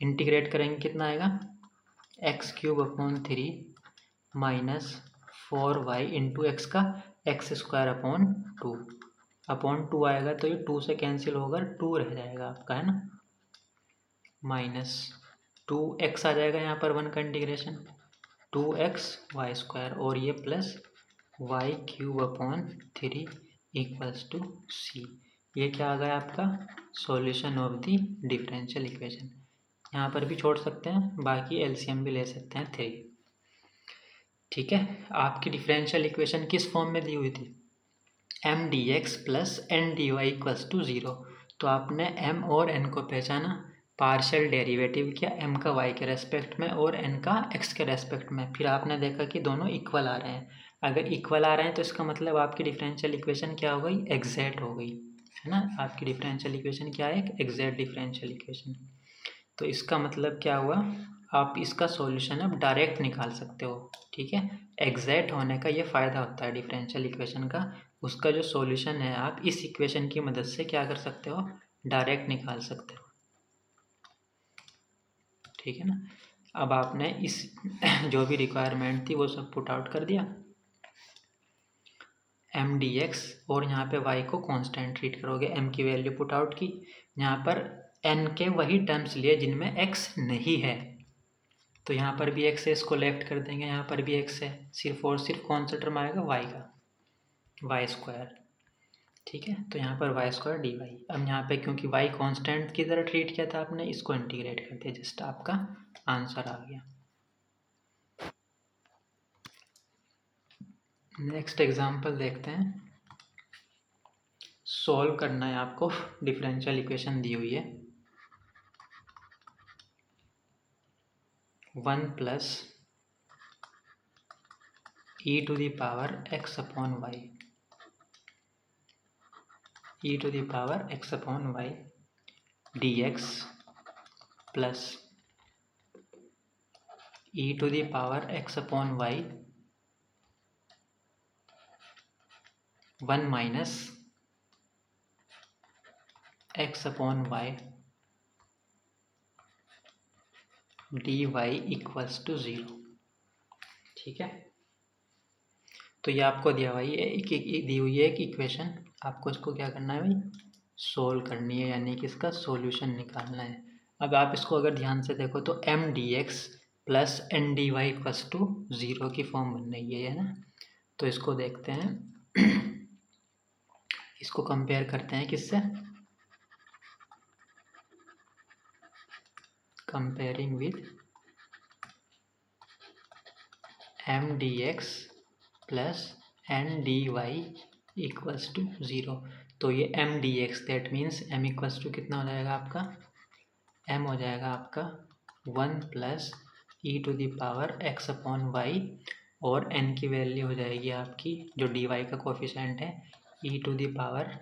Integrate करेंगे कितना आएगा x³ -4y इंटू एक्स का x² अपॉन 2 आएगा, तो ये 2 से कैंसिल होकर 2 रह जाएगा आपका, है ना, -2x आ जाएगा यहाँ पर 1 का इंटीग्रेशन 2xy², और ये plus y³ equals to c। ये क्या आ गया आपका solution of the differential equation. यहाँ पर भी छोड़ सकते हैं, बाकी एलसीएम भी ले सकते हैं 3। ठीक है, आपकी डिफरेंशियल इक्वेशन किस फॉर्म में दी हुई थी m/dx plus n/dy equals to 0, तो आपने m और n को पहचाना, पार्शियल डेरिवेटिव किया m का y के रेस्पेक्ट में और n का x के रेस्पेक्ट में, फिर आपने देखा कि दोनों इक्वल आ रहे हैं। अगर इक्वल आ रहे हैं तो इसका मतलब आपकी डिफरेंशियल इक्वेशन क्या हो गई एग्जैक्ट हो गई, है ना। आपकी डिफरेंशियल इक्वेशन क्या है एग्जैक्ट डिफरेंशियल इक्वेशन। तो इसका मतलब क्या हुआ, आप इसका सॉल्यूशन अब डायरेक्ट निकाल सकते हो। ठीक है, एग्जैक्ट होने का ये फ़ायदा होता है डिफरेंशियल इक्वेशन का, उसका जो सॉल्यूशन है आप इस इक्वेशन की मदद से क्या कर सकते हो डायरेक्ट निकाल सकते हो। ठीक है ना, अब आपने इस जो भी रिक्वायरमेंट थी वो सब पुट आउट कर दिया m/dx, और यहाँ पे y को कांस्टेंट ट्रीट करोगे, m की वैल्यू पुट आउट की, यहाँ पर n के वही टर्म्स लिए जिनमें x नहीं है, तो यहाँ पर भी x है, इसको लेफ्ट कर देंगे, यहाँ पर भी x है, सिर्फ और सिर्फ कौन सा टर्म आएगा y का y²। ठीक है, तो यहाँ पर y² dy। अब यहाँ पे क्योंकि y कांस्टेंट की तरह ट्रीट किया था आपने, इसको इंटीग्रेट कर दिया, जस्ट आपका आंसर आ गया। नेक्स्ट एग्जांपल देखते हैं। सॉल्व करना है आपको, डिफरेंशियल इक्वेशन दी हुई है 1 plus e to the power x upon Y, e to the power x upon Y dx plus e to the power x upon Y 1 minus x upon Y D Y equals to 0। ठीक है, तो ये आपको दिया हुआ है, दी हुई है एक इक्वेशन, आपको इसको क्या करना है भाई, सोल्व करनी है, यानी कि इसका सॉल्यूशन निकालना है। अब आप इसको अगर ध्यान से देखो तो M D x plus N D Y equals to 0 की फॉर्म बन रही है ना। तो इसको देखते हैं, इसको कंपेयर करते हैं किससे, comparing with M D x plus N D Y equals to 0। तो ये M D X that means M equals to कितना हो जाएगा आपका, एम हो जाएगा आपका 1 plus E to the power x upon Y, और एन की वैल्यू हो जाएगी आपकी, जो डी वाई का कोफिशेंट है, E to the power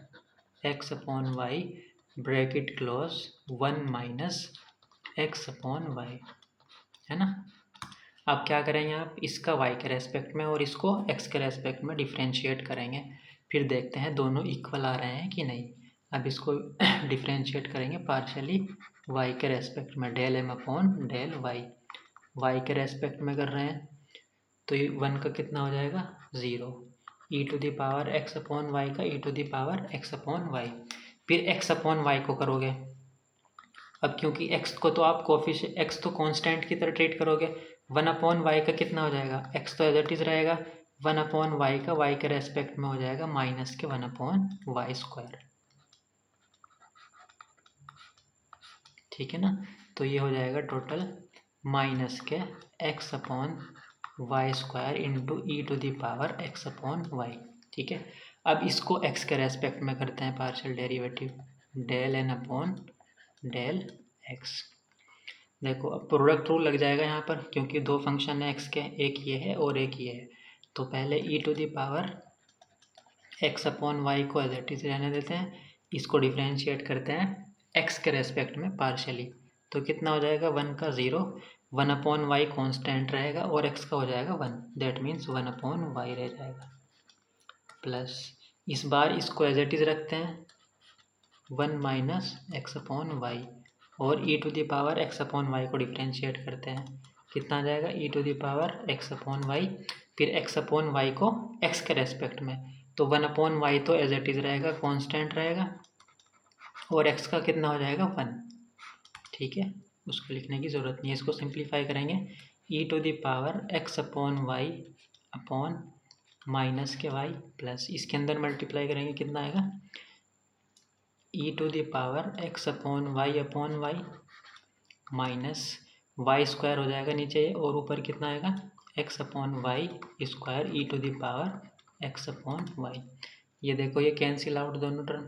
x upon Y bracket close 1 minus X upon Y, है ना। अब क्या करेंगे आप, इसका y के रेस्पेक्ट में और इसको x के रेस्पेक्ट में डिफ्रेंशिएट करेंगे, फिर देखते हैं दोनों इक्वल आ रहे हैं कि नहीं। अब इसको डिफ्रेंशिएट करेंगे पार्शियली y के रेस्पेक्ट में, del m upon del y के रेस्पेक्ट में कर रहे हैं, तो ये 1 का कितना हो जाएगा 0, E to the power x upon Y का ई to the power x upon Y, फिर x अपॉन वाई को करोगे। अब क्योंकि x को तो आप x तो कांस्टेंट की तरह ट्रीट करोगे, 1 अपॉन वाई का कितना हो जाएगा, x तो एज इट इज रहेगा, 1 अपॉन वाई का y के रेस्पेक्ट में हो जाएगा माइनस के 1 अपॉन वाई स्क्वायर। ठीक है ना, तो ये हो जाएगा टोटल माइनस के x upon Y square into E to the power x upon Y. ठीक है, अब इसको x के रेस्पेक्ट में करते हैं partial derivative, del n upon del x। देखो अब प्रोडक्ट रूल लग जाएगा यहाँ पर, क्योंकि दो फंक्शन है x के, एक ये है और एक ये है। तो पहले e to the power x upon Y को एज इट इज रहने देते हैं, इसको डिफ्रेंशिएट करते हैं x के रेस्पेक्ट में पार्शियली, तो कितना हो जाएगा 1 का 0, 1 अपॉन वाई कॉन्स्टेंट रहेगा और x का हो जाएगा 1, दैट मीन्स 1 अपॉन वाई रह जाएगा, प्लस इस बार इसको एज इट इज रखते हैं 1 माइनस एक्स अपॉन वाई, और e to the power x upon Y को डिफ्रेंशिएट करते हैं, कितना आ जाएगा e to the power x upon Y, फिर x अपॉन वाई को x के रेस्पेक्ट में, तो 1 अपॉन वाई तो एज इट इज रहेगा, कांस्टेंट रहेगा, और x का कितना हो जाएगा 1। ठीक है, उसको लिखने की ज़रूरत नहीं है, इसको सिंप्लीफाई करेंगे, e to the power x upon Y upon minus के y प्लस इसके अंदर मल्टीप्लाई करेंगे, कितना आएगा e to the power x upon Y minus Y square हो जाएगा नीचे, और ऊपर कितना आएगा x upon Y square E to the power x upon Y. ये देखो ये कैंसिल आउट दोनों टर्म,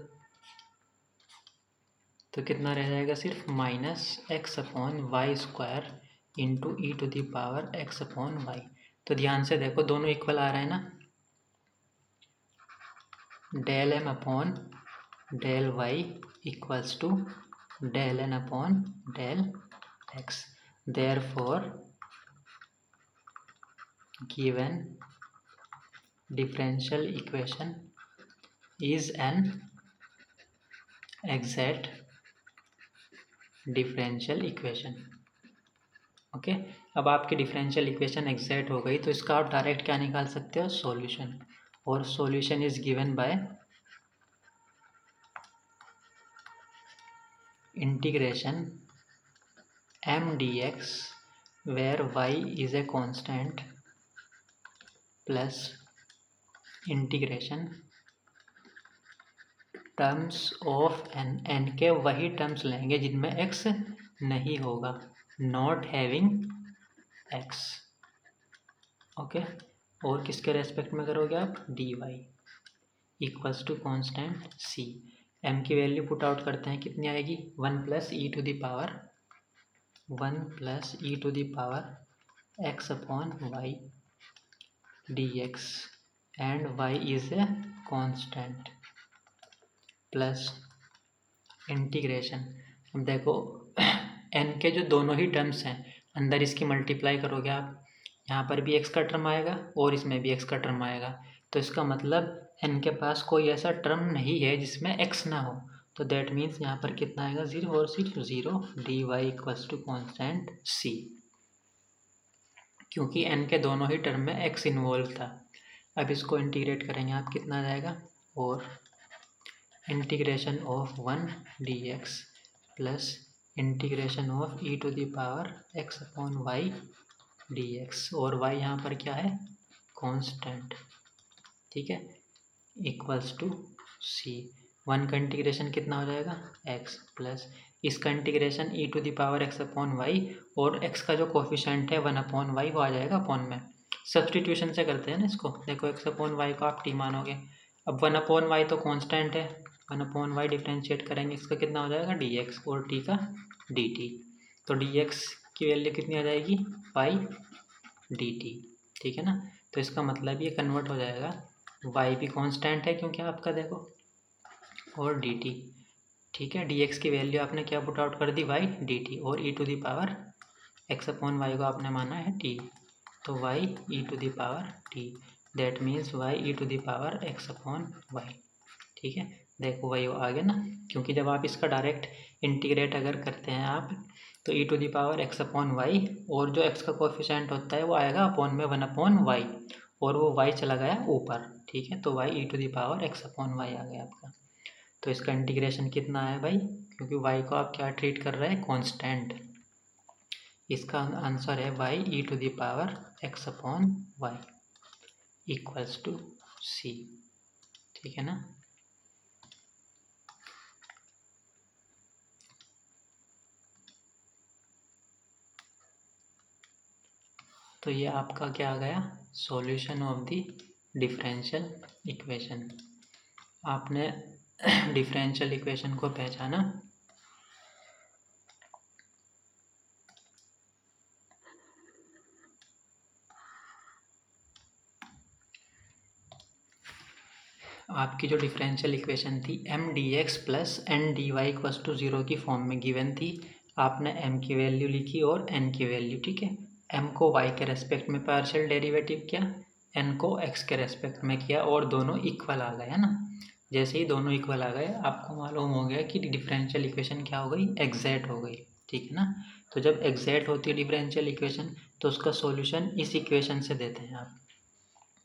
तो कितना रह जाएगा सिर्फ minus X upon Y square into E to the power x upon Y. तो ध्यान से देखो दोनों इक्वल आ रहे हैं ना, del m upon del Y equals to del n upon del x, therefore given differential equation is an exact differential equation। Okay, अब आपकी डिफरेंशियल इक्वेशन एग्जैक्ट हो गई, तो इसका आप डायरेक्ट क्या निकाल सकते हो, सॉल्यूशन, और solution is given by integration m dx where y is a constant plus integration terms of n के वही टर्म्स लेंगे जिनमें x नहीं होगा, नॉट हैविंग x। ओके, और किसके रेस्पेक्ट में करोगे आप, D Y equals to constant C. M की वैल्यू पुट आउट करते हैं, कितनी आएगी, 1 plus E to the power x upon Y D X and Y is a constant plus integration. अब देखो एन के जो दोनों ही टर्म्स हैं अंदर इसकी मल्टीप्लाई करोगे आप, यहाँ पर भी एक्स का टर्म आएगा और इसमें भी एक्स का टर्म आएगा, तो इसका मतलब एन के पास कोई ऐसा टर्म नहीं है जिसमें एक्स ना हो, तो दैट मीन्स यहाँ पर कितना आएगा, 0 और सिर्फ 0, d Y equals to constant c, क्योंकि एन के दोनों ही टर्म में एक्स इन्वॉल्व था। अब इसको इंटीग्रेट करेंगे आप, कितना आ जाएगा, और integration of 1 D x plus integration of E to the power x upon Y D x, और वाई यहाँ पर क्या है, कांस्टेंट, ठीक है, इक्वल्स टू सी। 1 का इंटीग्रेशन कितना हो जाएगा, x प्लस इसका integration E to the power x upon Y, और x का जो कोफिशेंट है 1 अपॉन वाई वो आ जाएगा अपॉन में, सब्सटीट्यूशन से करते हैं ना इसको। देखो x अपॉन वाई को आप t मानोगे, अब 1 अपॉन वाई तो कांस्टेंट है, 1 अपॉन वाई डिफ्रेंशिएट करेंगे, इसका कितना हो जाएगा dx और t का dt, तो dx की वैल्यू कितनी आ जाएगी, पाई dt, ठीक है ना। तो इसका मतलब ये कन्वर्ट हो जाएगा, y भी कांस्टेंट है क्योंकि आपका देखो, और dt, ठीक है, dx की वैल्यू आपने क्या पुट आउट कर दी, y dt, और e to the power x upon Y को आपने माना है t, तो y e to the power t, that means y e to the power x upon Y, ठीक है। देखो वही आ गया ना, क्योंकि जब आप इसका डायरेक्ट इंटीग्रेट अगर करते हैं आप, तो e to the power x upon Y, और जो x का कोफिशेंट होता है वो आएगा अपॉन में 1 अपॉन वाई, और वो y चला गया ऊपर, ठीक है, तो y e to the power x upon y आ गया आपका। तो इसका इंटीग्रेशन कितना है भाई, क्योंकि y को आप क्या ट्रीट कर रहे हैं, कांस्टेंट, इसका आंसर है y e to the power x upon Y equals to सी, ठीक है ना। तो ये आपका क्या आ गया, solution of the differential equation. आपने डिफरेंशियल इक्वेशन को पहचाना, आपकी जो डिफरेंशियल इक्वेशन थी M D x plus N D Y equals to 0 की फॉर्म में गिवन थी, आपने m की वैल्यू लिखी और n की वैल्यू, ठीक है, m को y के रेस्पेक्ट में पार्शियल डेरिवेटिव किया, n को x के रेस्पेक्ट में किया, और दोनों इक्वल आ गए, है ना। जैसे ही दोनों इक्वल आ गए आपको मालूम हो गया कि डिफरेंशियल इक्वेशन क्या हो गई, एग्जैक्ट हो गई, ठीक है ना। तो जब एग्जैक्ट होती है डिफरेंशियल इक्वेशन तो उसका सॉल्यूशन इस इक्वेशन से देते हैं आप,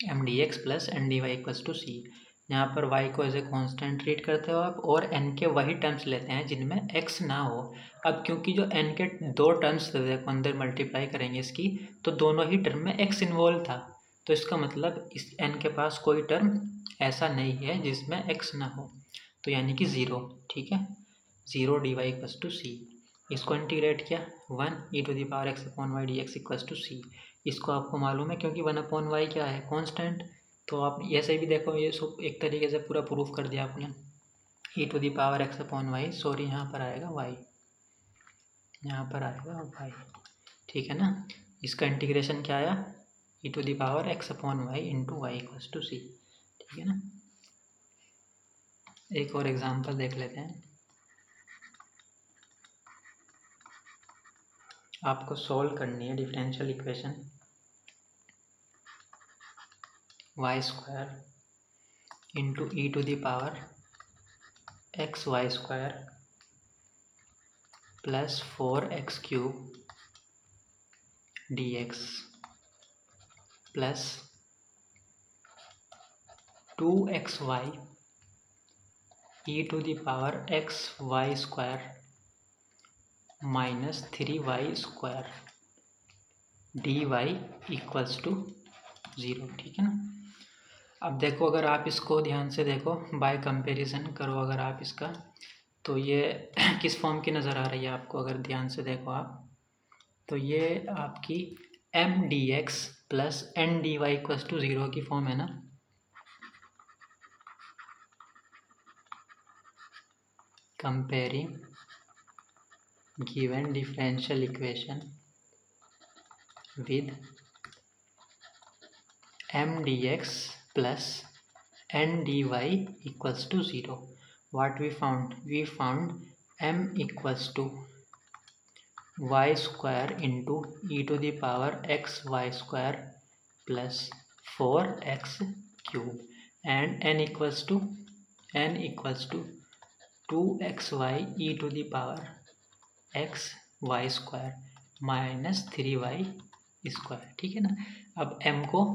M D x plus N D Y equals to c. यहाँ पर y को एज ए कॉन्स्टेंट ट्रीट करते हो आप, और n के वही टर्म्स लेते हैं जिनमें x ना हो। अब क्योंकि जो n के दो टर्म्स देखो अंदर मल्टीप्लाई करेंगे इसकी, तो दोनों ही टर्म में x इन्वॉल्व था, तो इसका मतलब इस n के पास कोई टर्म ऐसा नहीं है जिसमें x ना हो, तो यानी कि 0, ठीक है, 0 d Y equals to c. इसको इंटीग्रेट किया, 1 e to the power x upon Y D x equals to c. इसको आपको मालूम है क्योंकि 1 अपॉन वाई क्या है, कॉन्स्टेंट, तो आप ऐसे भी देखो, ये सब एक तरीके से पूरा प्रूफ कर दिया आपने, e to the power x upon y, sorry यहाँ पर आएगा वाई, यहाँ पर आएगा वाई, ठीक है ना। इसका इंटीग्रेशन क्या आया, e to the power x upon y into y equals to सी, ठीक है ना। एक और एग्जांपल देख लेते हैं, आपको सॉल्व करनी है differential equation Y square into E to the power x Y square plus 4x cube D x plus 2xy E to the power x Y square minus 3y square D Y equals to 0, ठीक है ना। अब देखो अगर आप इसको ध्यान से देखो, बाय कंपैरिजन करो अगर आप इसका, तो ये किस फॉर्म की नज़र आ रही है आपको, अगर ध्यान से देखो आप, तो ये आपकी M D x plus N D Y equals to 0 की फॉर्म है ना। Comparing given differential equation with M D x plus N D Y equals to 0. What we found? We found m equals to y square into e to the power x y square plus 4x cube, and n equals to 2xy e to the power x y square minus 3y square. ठीक है ना। अब m को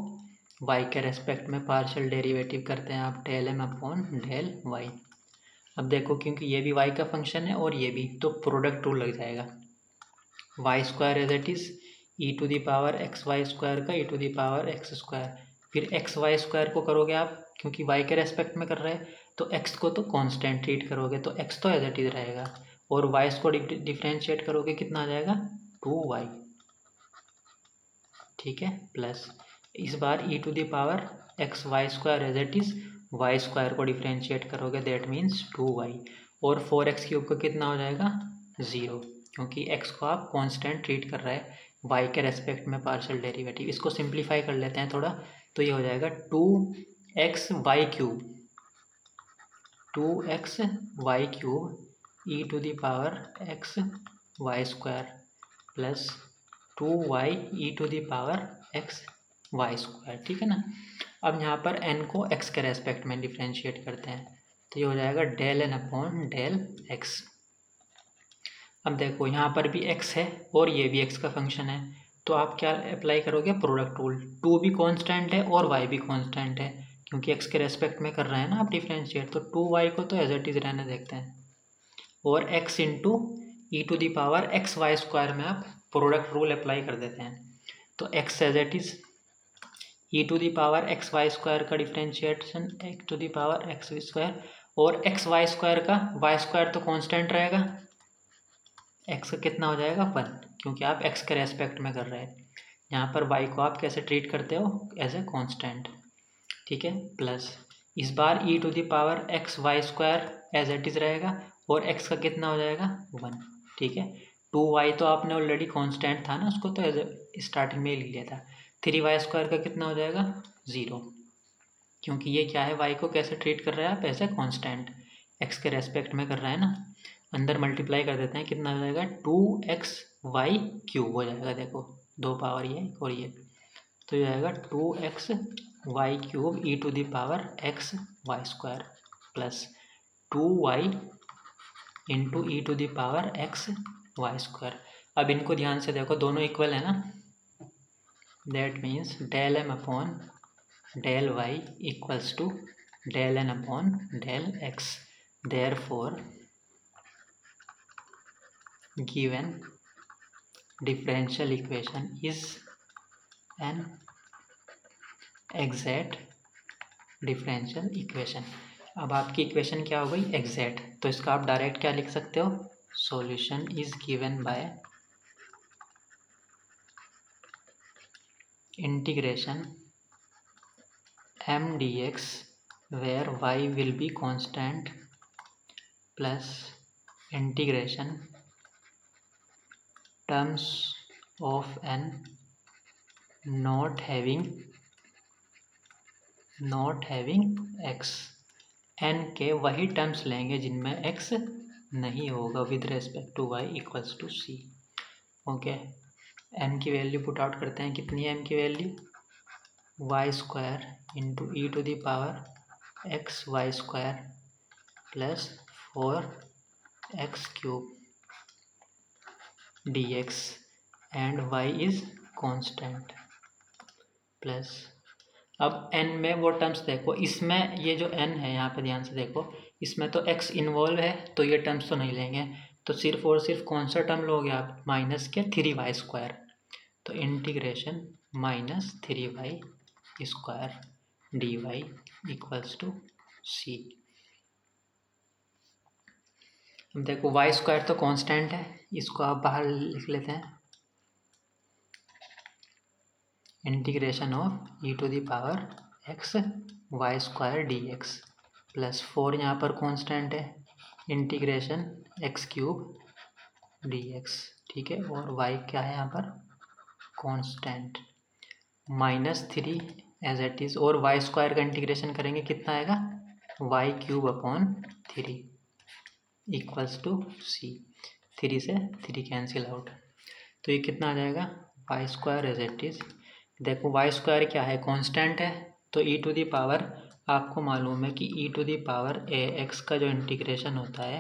y के respect में partial derivative करते हैं आप, del m upon del y. अब देखो क्योंकि ये भी y का फंक्शन है और ये भी, तो प्रोडक्ट रूल लग जाएगा. Y square as it is e to the power x Y square का ई to the power x square. फिर एक्स वाई स्क्वायर को करोगे आप, क्योंकि y के रेस्पेक्ट में कर रहे हैं तो x को तो कांस्टेंट ट्रीट करोगे, तो x तो एज इट इज़ रहेगा, और y को डिफ्रेंशिएट करोगे कितना आ जाएगा 2y. ठीक है, प्लस इस बार e to the power x Y square as it is Y square को डिफ्रेंशिएट करोगे, दैट मीन्स 2y, और 4x क्यूब का कितना हो जाएगा 0, क्योंकि x को आप कांस्टेंट ट्रीट कर रहे हैं y के रेस्पेक्ट में पार्शियल डेरिवेटिव. इसको सिंप्लीफाई कर लेते हैं थोड़ा, तो ये हो जाएगा 2xy cube E to the power x Y square plus 2y E to the power x Y square. ठीक है ना। अब यहाँ पर n को x के रेस्पेक्ट में डिफ्रेंशिएट करते हैं, तो ये हो जाएगा del n upon del x. अब देखो यहाँ पर भी x है और ये भी x का फंक्शन है, तो आप क्या अप्लाई करोगे प्रोडक्ट रूल. 2 भी कांस्टेंट है और y भी कांस्टेंट है, क्योंकि x के रेस्पेक्ट में कर रहे हैं ना आप डिफ्रेंशिएट, तो 2y को तो एज इट इज रहने देखते हैं, और x into E to the power x Y square में आप प्रोडक्ट रूल अप्लाई कर देते हैं, तो x as it is e to the power x Y square का differentiation x to the power x square, और एक्स वाई स्क्वायर का y square तो कांस्टेंट रहेगा, x का कितना हो जाएगा 1, क्योंकि आप x के रेस्पेक्ट में कर रहे हैं. यहाँ पर y को आप कैसे ट्रीट करते हो एज ए कांस्टेंट. ठीक है, प्लस इस बार e to the power x Y square as it is रहेगा, और x का कितना हो जाएगा 1. ठीक है, 2y तो आपने ऑलरेडी कांस्टेंट था ना, उसको तो एज स्टार्टिंग में ही ले लिया था. 3y स्क्वायर का कितना हो जाएगा 0, क्योंकि ये क्या है y को कैसे ट्रीट कर रहे हैं आप एज ए कांस्टेंट, x के रेस्पेक्ट में कर रहे हैं ना. अंदर मल्टीप्लाई कर देते हैं, कितना हो जाएगा 2xy क्यूब हो जाएगा. देखो 2 पावर ये और ये, तो ये आएगा 2xy cube E to the power x Y square plus 2y into E to the power x Y square. अब इनको ध्यान से देखो, दोनों इक्वल है ना, that means del m upon del Y equals to del n upon del x. Therefore given differential equation is an exact differential equation. अब आपकी इक्वेशन क्या हो गई एग्जैक्ट, तो इसका आप डायरेक्ट क्या लिख सकते हो, solution is given by integration m dx where y will be constant plus integration terms of n not having x. n के वही टर्म्स लेंगे जिनमें x नहीं होगा with respect to y equals to c. Okay, m की value put out करते हैं, कितनी है m की वैल्यू y square into E to the power x Y square plus 4x cube dx and y is constant plus. अब n में वो टर्म्स देखो, इसमें ये जो n है यहाँ पे ध्यान से देखो, इसमें तो x इन्वॉल्व है, तो ये टर्म्स तो नहीं लेंगे, तो सिर्फ और सिर्फ कौन सा टर्म लोगे आप, माइनस के 3y स्क्वायर, तो integration minus 3y square D Y equals to सी. अब देखो y स्क्वायर तो कांस्टेंट है, इसको आप बाहर लिख लेते हैं, integration of E to the power x Y square D x plus 4 यहाँ पर कॉन्स्टेंट है, integration x cube D x, ठीक है, और वाई क्या है यहाँ पर कॉन्स्टेंट, -3 एज इट इज़, और वाई स्क्वायर का इंटीग्रेशन करेंगे कितना आएगा y cube upon 3 equals to c, 3 से 3 कैंसिल आउट, तो ये कितना आ जाएगा Y square as it is. देखो वाई स्क्वायर क्या है कांस्टेंट है, तो ई टू दी पावर आपको मालूम है कि e to the power a x का जो इंटीग्रेशन होता है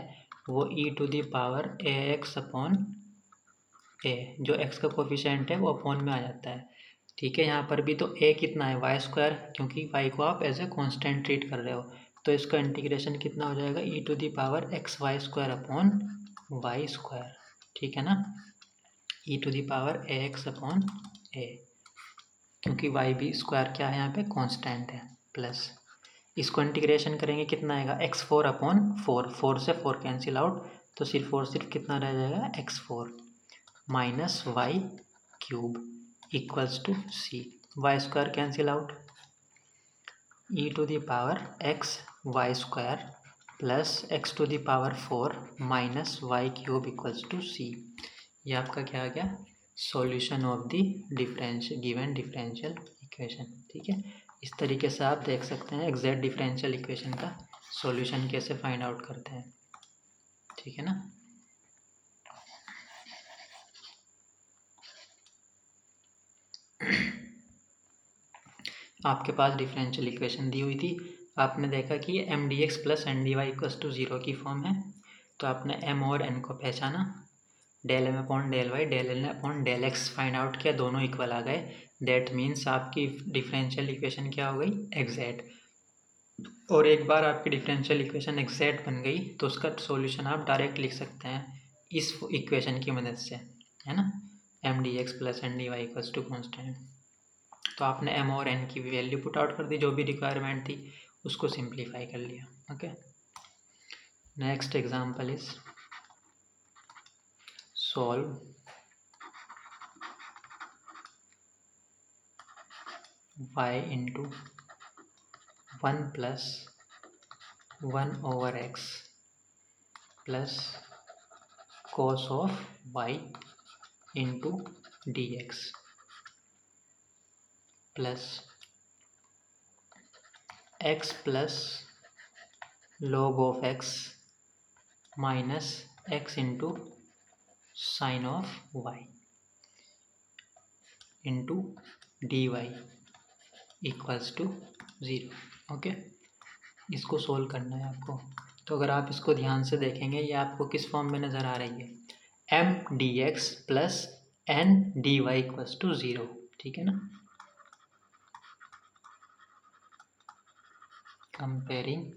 वो e to the power a x upon a, जो एक्स का कोफिशिएंट है वो अपॉन में आ जाता है, ठीक है। यहाँ पर भी तो ए कितना है वाई स्क्वायर, क्योंकि वाई को आप एज ए कॉन्स्टेंट ट्रीट कर रहे हो, तो इसका इंटीग्रेशन कितना हो जाएगा e to the power x Y square upon Y square, ठीक है ना, e to the power a x upon a, क्योंकि वाई भी स्क्वायर क्या है यहाँ पे कांस्टेंट है, प्लस इसको इंटीग्रेशन करेंगे कितना आएगा x4 अपॉन 4, 4 से 4 कैंसिल आउट, तो सिर्फ और सिर्फ कितना रह जाएगा x4 minus y cube equals to c, y square cancel out, e to the power x Y square plus x to the power 4 minus y cube equals to c, ये आपका क्या आ गया solution of the differential given differential equation, ठीक है। इस तरीके से आप देख सकते हैं एग्जैक्ट डिफरेंशियल इक्वेशन का सॉल्यूशन कैसे फाइंड आउट करते हैं, ठीक है ना। आपके पास डिफरेंशियल इक्वेशन दी हुई थी, आपने देखा कि ये M D x plus N D Y equals to 0 की फॉर्म है, तो आपने एम और एन को पहचाना, del M upon del y del N upon del x find out किया, दोनों इक्वल आ गए, दैट मीन्स आपकी डिफरेंशियल इक्वेशन क्या हो गई एग्जैक्ट, और एक बार आपकी डिफरेंशियल इक्वेशन एग्जैक्ट बन गई तो उसका सॉल्यूशन आप डायरेक्ट लिख सकते हैं इस इक्वेशन की मदद से, है ना, m D x plus N D Y equals to constant, तो आपने एम और एन की वैल्यू पुट आउट कर दी, जो भी रिक्वायरमेंट थी उसको सिंप्लीफाई कर लिया, okay. Next example is solve y into 1 plus 1 over x plus cos of y into D x plus x plus log of x minus x into sine of y into D Y equals to 0, okay. इसको solve करना है आपको, तो अगर आप इसको ध्यान से देखेंगे ये आपको किस फॉर्म में नज़र आ रही है m D x plus N D Y equals to 0, ठीक है ना। Comparing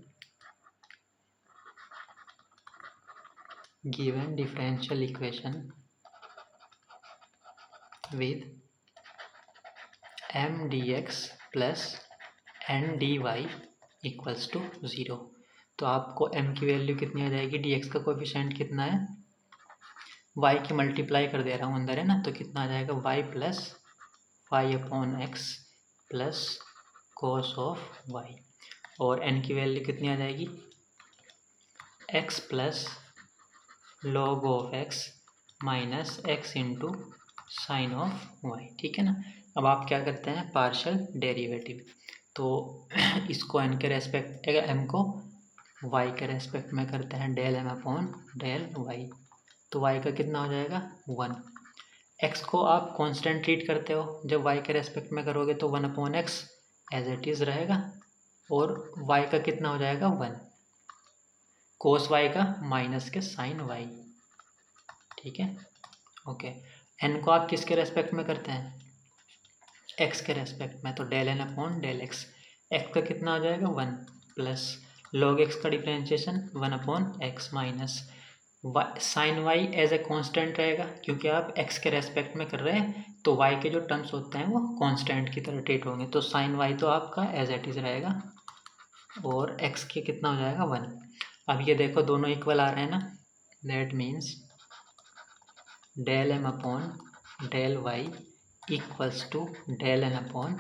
given differential equation with M D x plus N D Y equals to 0, तो आपको m की वैल्यू कितनी आ जाएगी, dx का कोफिशिएंट कितना है, y की मल्टीप्लाई कर दे रहा हूँ अंदर, है ना, तो कितना आ जाएगा y plus y upon x plus cos of y, और n की वैल्यू कितनी आ जाएगी x plus log of x minus x into sine of y, ठीक है ना। अब आप क्या करते हैं पार्शियल डेरिवेटिव, तो इसको n के रेस्पेक्ट m को y के रेस्पेक्ट में करते हैं del m upon del y, तो y का कितना हो जाएगा 1, x को आप कांस्टेंट ट्रीट करते हो, जब y के रेस्पेक्ट में करोगे तो 1 upon x as it is रहेगा, और y का कितना हो जाएगा 1 कोस y का माइनस के साइन y, ठीक है, ओके। n को आप किसके रेस्पेक्ट में करते हैं x के रेस्पेक्ट में, तो del N upon del x, x का कितना आ जाएगा 1 प्लस लॉग एक्स का differentiation 1 upon x minus sine y as a constant रहेगा, क्योंकि आप x के रेस्पेक्ट में कर रहे हैं तो y के जो टर्म्स होते हैं वो कांस्टेंट की तरह ट्रीट होंगे, तो साइन वाई तो आपका एज इट इज़ रहेगा, और x के कितना हो जाएगा 1। अब ये देखो दोनों इक्वल आ रहे हैं ना, that means del M upon del Y equals to del N upon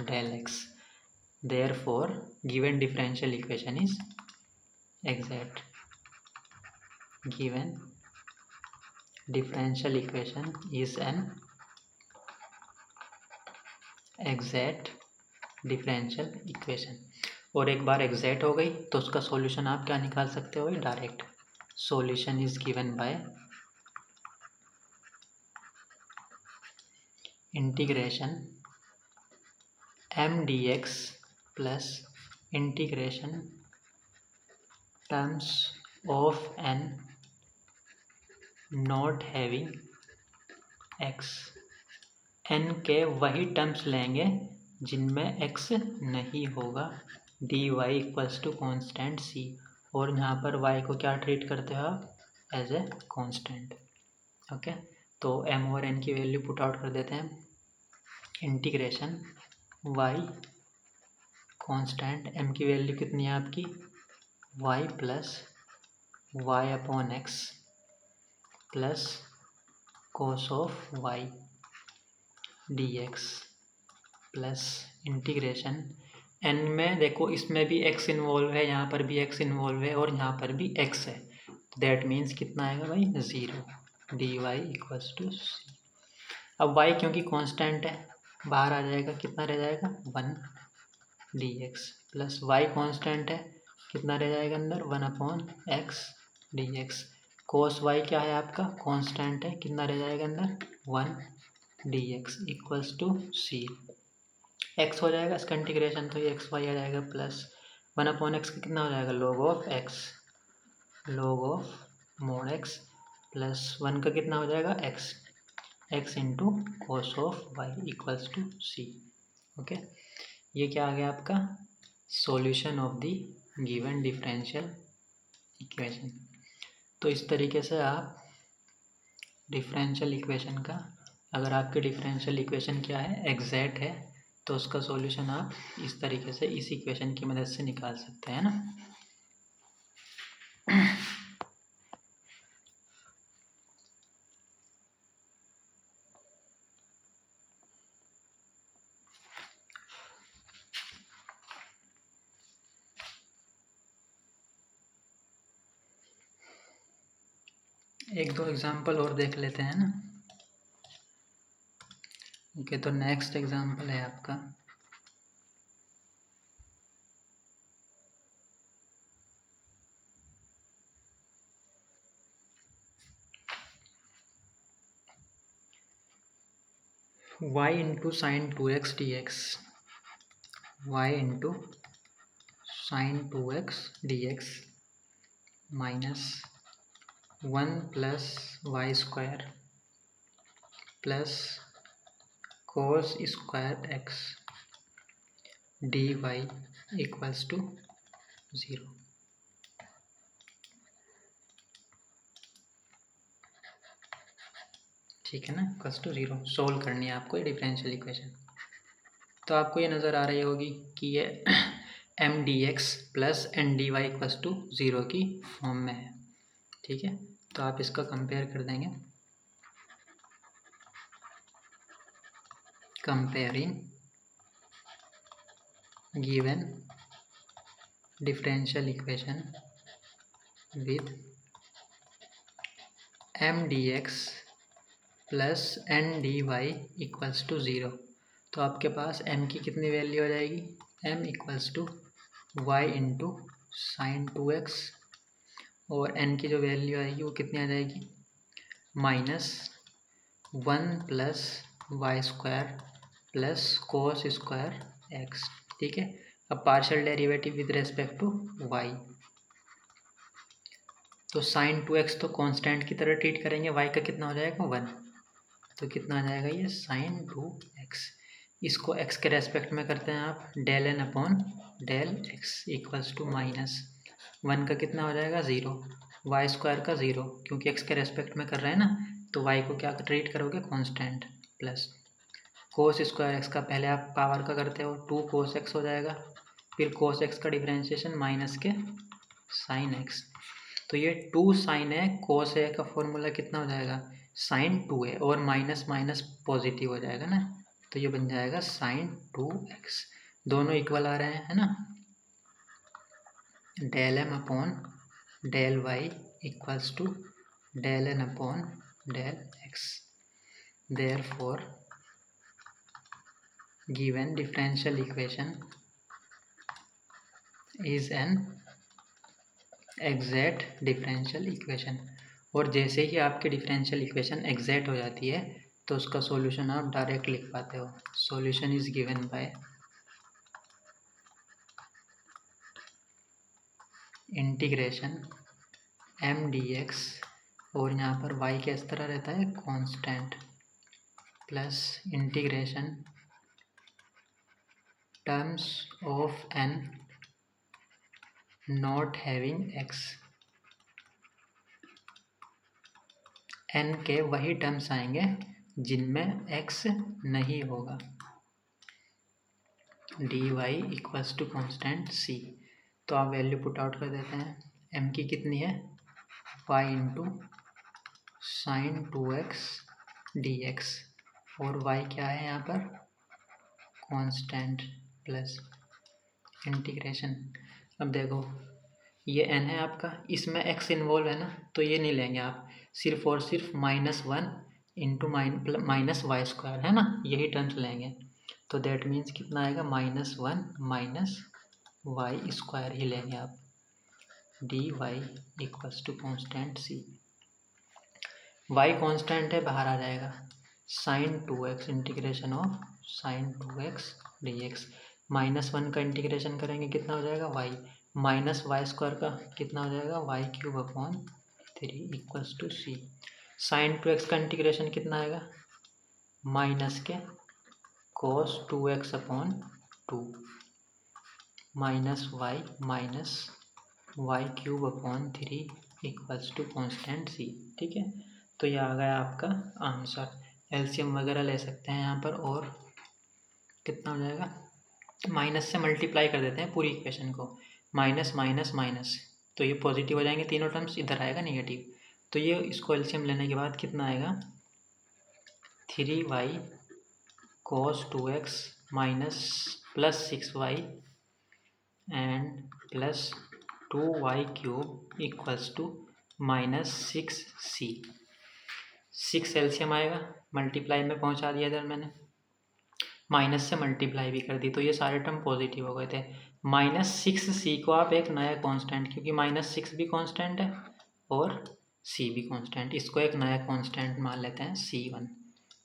del x. Therefore given differential equation is exact. Given differential equation is an exact differential equation. और एक बार एग्जैक्ट हो गई तो उसका सॉल्यूशन आप क्या निकाल सकते हो direct. Solution is given by integration M D x plus integration terms of N not having x. N के वही टर्म्स लेंगे जिनमें एक्स नहीं होगा। D Y equals to constant c. और यहाँ पर वाई को क्या ट्रीट करते हो आप एज ए कॉन्स्टेंट। ओके, तो एम और एन की वैल्यू पुट आउट कर देते हैं। इंटीग्रेशन वाई कॉन्स्टेंट, एम की वैल्यू कितनी है आपकी y plus y upon x plus cos of y D x plus integration n में देखो इसमें भी एक्स इन्वॉल्व है, यहाँ पर भी एक्स इन्वॉल्व है और यहाँ पर भी एक्स है। दैट मीन्स कितना आएगा भाई 0। डी वाई इक्वल्स टू सी। अब वाई क्योंकि कांस्टेंट है बाहर आ जाएगा, कितना रह जाएगा 1 D x plus y constant है, कितना रह जाएगा अंदर 1 upon x d x. Cos y क्या है आपका कांस्टेंट है, कितना रह जाएगा अंदर 1 D x equals to C. X हो जाएगा इसका इंटीग्रेशन तो ये एक्स वाई आ जाएगा प्लस 1 अपॉन एक्स कितना हो जाएगा log of x, log of mod x plus 1 का कितना हो जाएगा x, x into cos of y equals to c. Okay, ये क्या आ गया आपका solution of the given differential equation. तो इस तरीके से आप डिफरेंशियल इक्वेशन का, अगर आपके डिफरेंशियल इक्वेशन क्या है एग्जैक्ट है तो उसका सॉल्यूशन आप इस तरीके से इस इक्वेशन की मदद से निकाल सकते हैं ना। एक दो एग्जांपल और देख लेते हैं ना। ओके, तो नेक्स्ट एग्जांपल है आपका y into sine 2x dx, y into sine 2x dx minus 1 plus Y square plus cos square x D Y equals to 0। ठीक है ना, इक्वल्स टू 0 सोल्व करनी है आपको ये डिफरेंशियल इक्वेशन। तो आपको ये नज़र आ रही होगी कि ये M D x plus N D Y equals to 0 की फॉर्म में है। ठीक है, तो आप इसका कंपेयर कर देंगे। Comparing given differential equation with M D x plus N D Y equals to 0। तो आपके पास m की कितनी वैल्यू हो जाएगी, m equals to y into sine 2x और n की जो वैल्यू आएगी वो कितनी आ जाएगी minus 1 plus Y square plus cos square x. ठीक है, अब partial derivative with respect to y, तो साइन 2x तो कांस्टेंट की तरह ट्रीट करेंगे, y का कितना हो जाएगा 1, तो कितना आ जाएगा ये साइन 2x। इसको x के रेस्पेक्ट में करते हैं आप del N upon del x equals to minus 1 का कितना हो जाएगा 0, वाई स्क्वायर का 0 क्योंकि x के रेस्पेक्ट में कर रहे हैं ना, तो y को क्या ट्रीट करोगे constant plus cos square x का पहले आप पावर का करते हो 2 कोस एक्स हो जाएगा, फिर कोस एक्स का डिफरेंशिएशन माइनस के साइन एक्स। तो ये 2 साइन है कोस ए का फॉर्मूला कितना हो जाएगा साइन 2 है और माइनस माइनस पॉजिटिव हो जाएगा ना, तो ये बन जाएगा साइन 2x। दोनों इक्वल आ रहे हैं, है ना। Del M upon del Y equals to del N upon del x. Therefore given differential equation is an exact differential equation. और जैसे ही आपकी डिफरेंशियल इक्वेशन एग्जैक्ट हो जाती है तो उसका सॉल्यूशन आप डायरेक्ट लिख पाते हो। Solution is given by integration M D x, और यहाँ पर y किस तरह रहता है, constant, plus integration terms of n not having x। n के वही टर्म्स आएंगे जिनमें x नहीं होगा। D Y equals to constant c। तो आप वैल्यू पुट आउट कर देते हैं। m की कितनी है, y into sine 2x dx, और y क्या है यहाँ पर, कांस्टेंट, प्लस इंटीग्रेशन। अब देखो ये n है आपका, इसमें x इन्वॉल्व है ना, तो ये नहीं लेंगे आप, सिर्फ और सिर्फ -1 इंटू माइनस वाई स्क्वायर, है ना, यही टर्म्स लेंगे। तो दैट मीन्स कितना आएगा, -1 माइनस वाई स्क्वायर ही लेंगे आप। D Y equals to constant c. Y constant है, बाहर आ जाएगा, sine 2x integration of sine 2x dx। -1 का इंटीग्रेशन करेंगे कितना हो जाएगा, y, माइनस वाई स्क्वायर का कितना हो जाएगा, y³ upon 3 equals to c. Sine 2x का इंटीग्रेशन कितना आएगा, माइनस के cos 2x अपॉन 2 minus y³ upon 3 equals to constant c. ठीक है, तो ये आ गया आपका आंसर। एलसीएम वगैरह ले सकते हैं यहाँ पर, और कितना हो जाएगा, माइनस से मल्टीप्लाई कर देते हैं पूरी इक्वेशन को, माइनस माइनस माइनस, तो ये पॉजिटिव हो जाएंगे तीनों टर्म्स, इधर आएगा नेगेटिव। तो ये इसको एलसीएम लेने के बाद कितना आएगा, 3y cos 2x minus plus 6y and plus 2y³ equals to -6c। 6 LCM आएगा, मल्टीप्लाई में पहुंचा दिया इधर मैंने, माइनस से मल्टीप्लाई भी कर दी, तो ये सारे टर्म पॉजिटिव हो गए थे। -6c को आप एक नया कांस्टेंट, क्योंकि -6 भी कांस्टेंट है और c भी कांस्टेंट, इसको एक नया कांस्टेंट मान लेते हैं c1।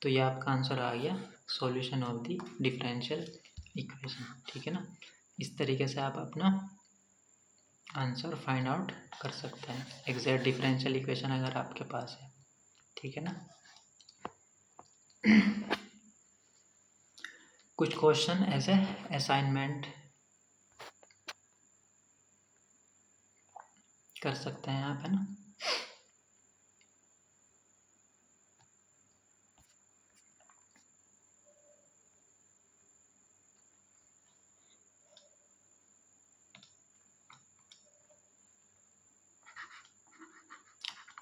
तो ये आपका आंसर आ गया, solution of the differential equation. ठीक है ना, इस तरीके से आप अपना आंसर फाइंड आउट कर सकते हैं, एग्जैक्ट डिफरेंशियल इक्वेशन अगर आपके पास है। ठीक है ना। कुछ क्वेश्चन ऐसे असाइनमेंट कर सकते हैं आप, है ना।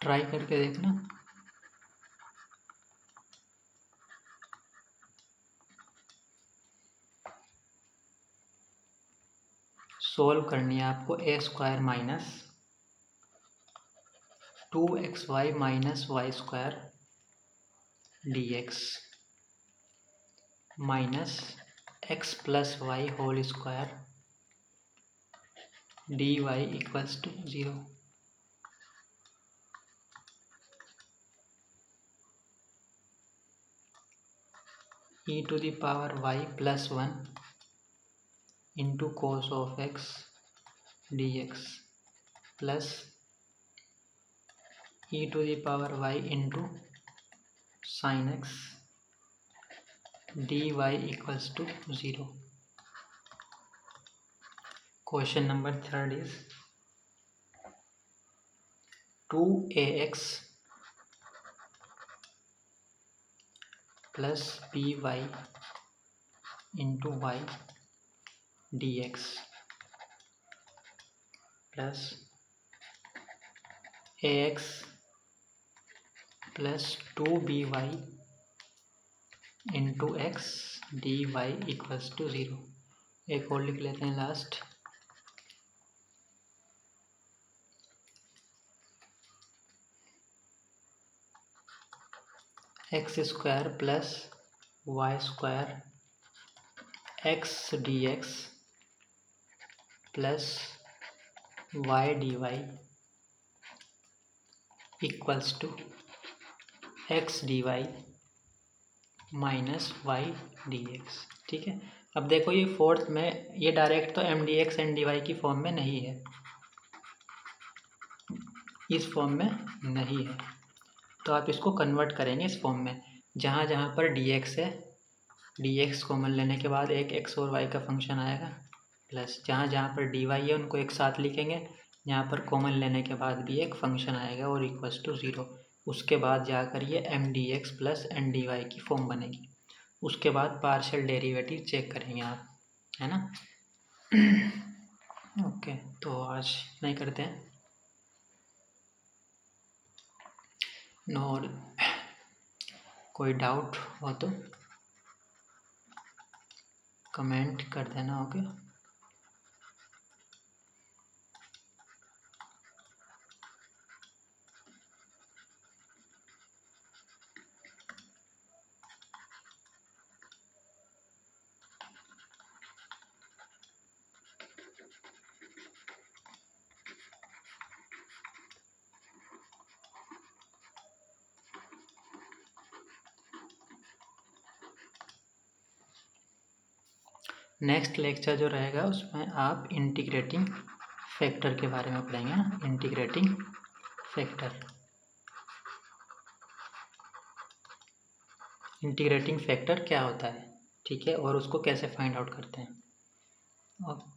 ट्राई करके देखना। सोल्व करनी है आपको a² minus 2xy minus y² dx minus x plus y whole square dy equals to 0। e to the power y plus 1 into cos of x dx plus e to the power y into sine x dy equals to 0। Question number 3 is 2ax plus by into y dx plus ax plus 2by into x D Y equals to 0। एक और लिख लेते हैं last, x square plus Y square x d x plus Y D Y equals to x D y minus y D x. ठीक है, अब देखो ये फोर्थ में ये डायरेक्ट तो M D x n D Y की फॉर्म में नहीं है, इस फॉर्म में नहीं है, तो आप इसको कन्वर्ट करेंगे इस फॉर्म में। जहाँ जहाँ पर डी एक्स है, डी एक्स कॉमन लेने के बाद एक एक्स और वाई का फंक्शन आएगा, प्लस जहाँ जहाँ पर डी वाई है उनको एक साथ लिखेंगे, यहाँ पर कॉमन लेने के बाद भी एक फंक्शन आएगा और इक्वल्स टू 0। उसके बाद जाकर ये M D x plus N D Y की फॉर्म बनेगी। उसके बाद पार्शियल डेरिवेटिव चेक करेंगे आप, है ना। ओके, तो आज नहीं करते हैं। और कोई डाउट हो तो कमेंट कर देना। ओके, नेक्स्ट लेक्चर जो रहेगा उसमें आप इंटीग्रेटिंग फैक्टर के बारे में पढ़ेंगे ना। इंटीग्रेटिंग फैक्टर, इंटीग्रेटिंग फैक्टर क्या होता है, ठीक है, और उसको कैसे फाइंड आउट करते हैं। ओके।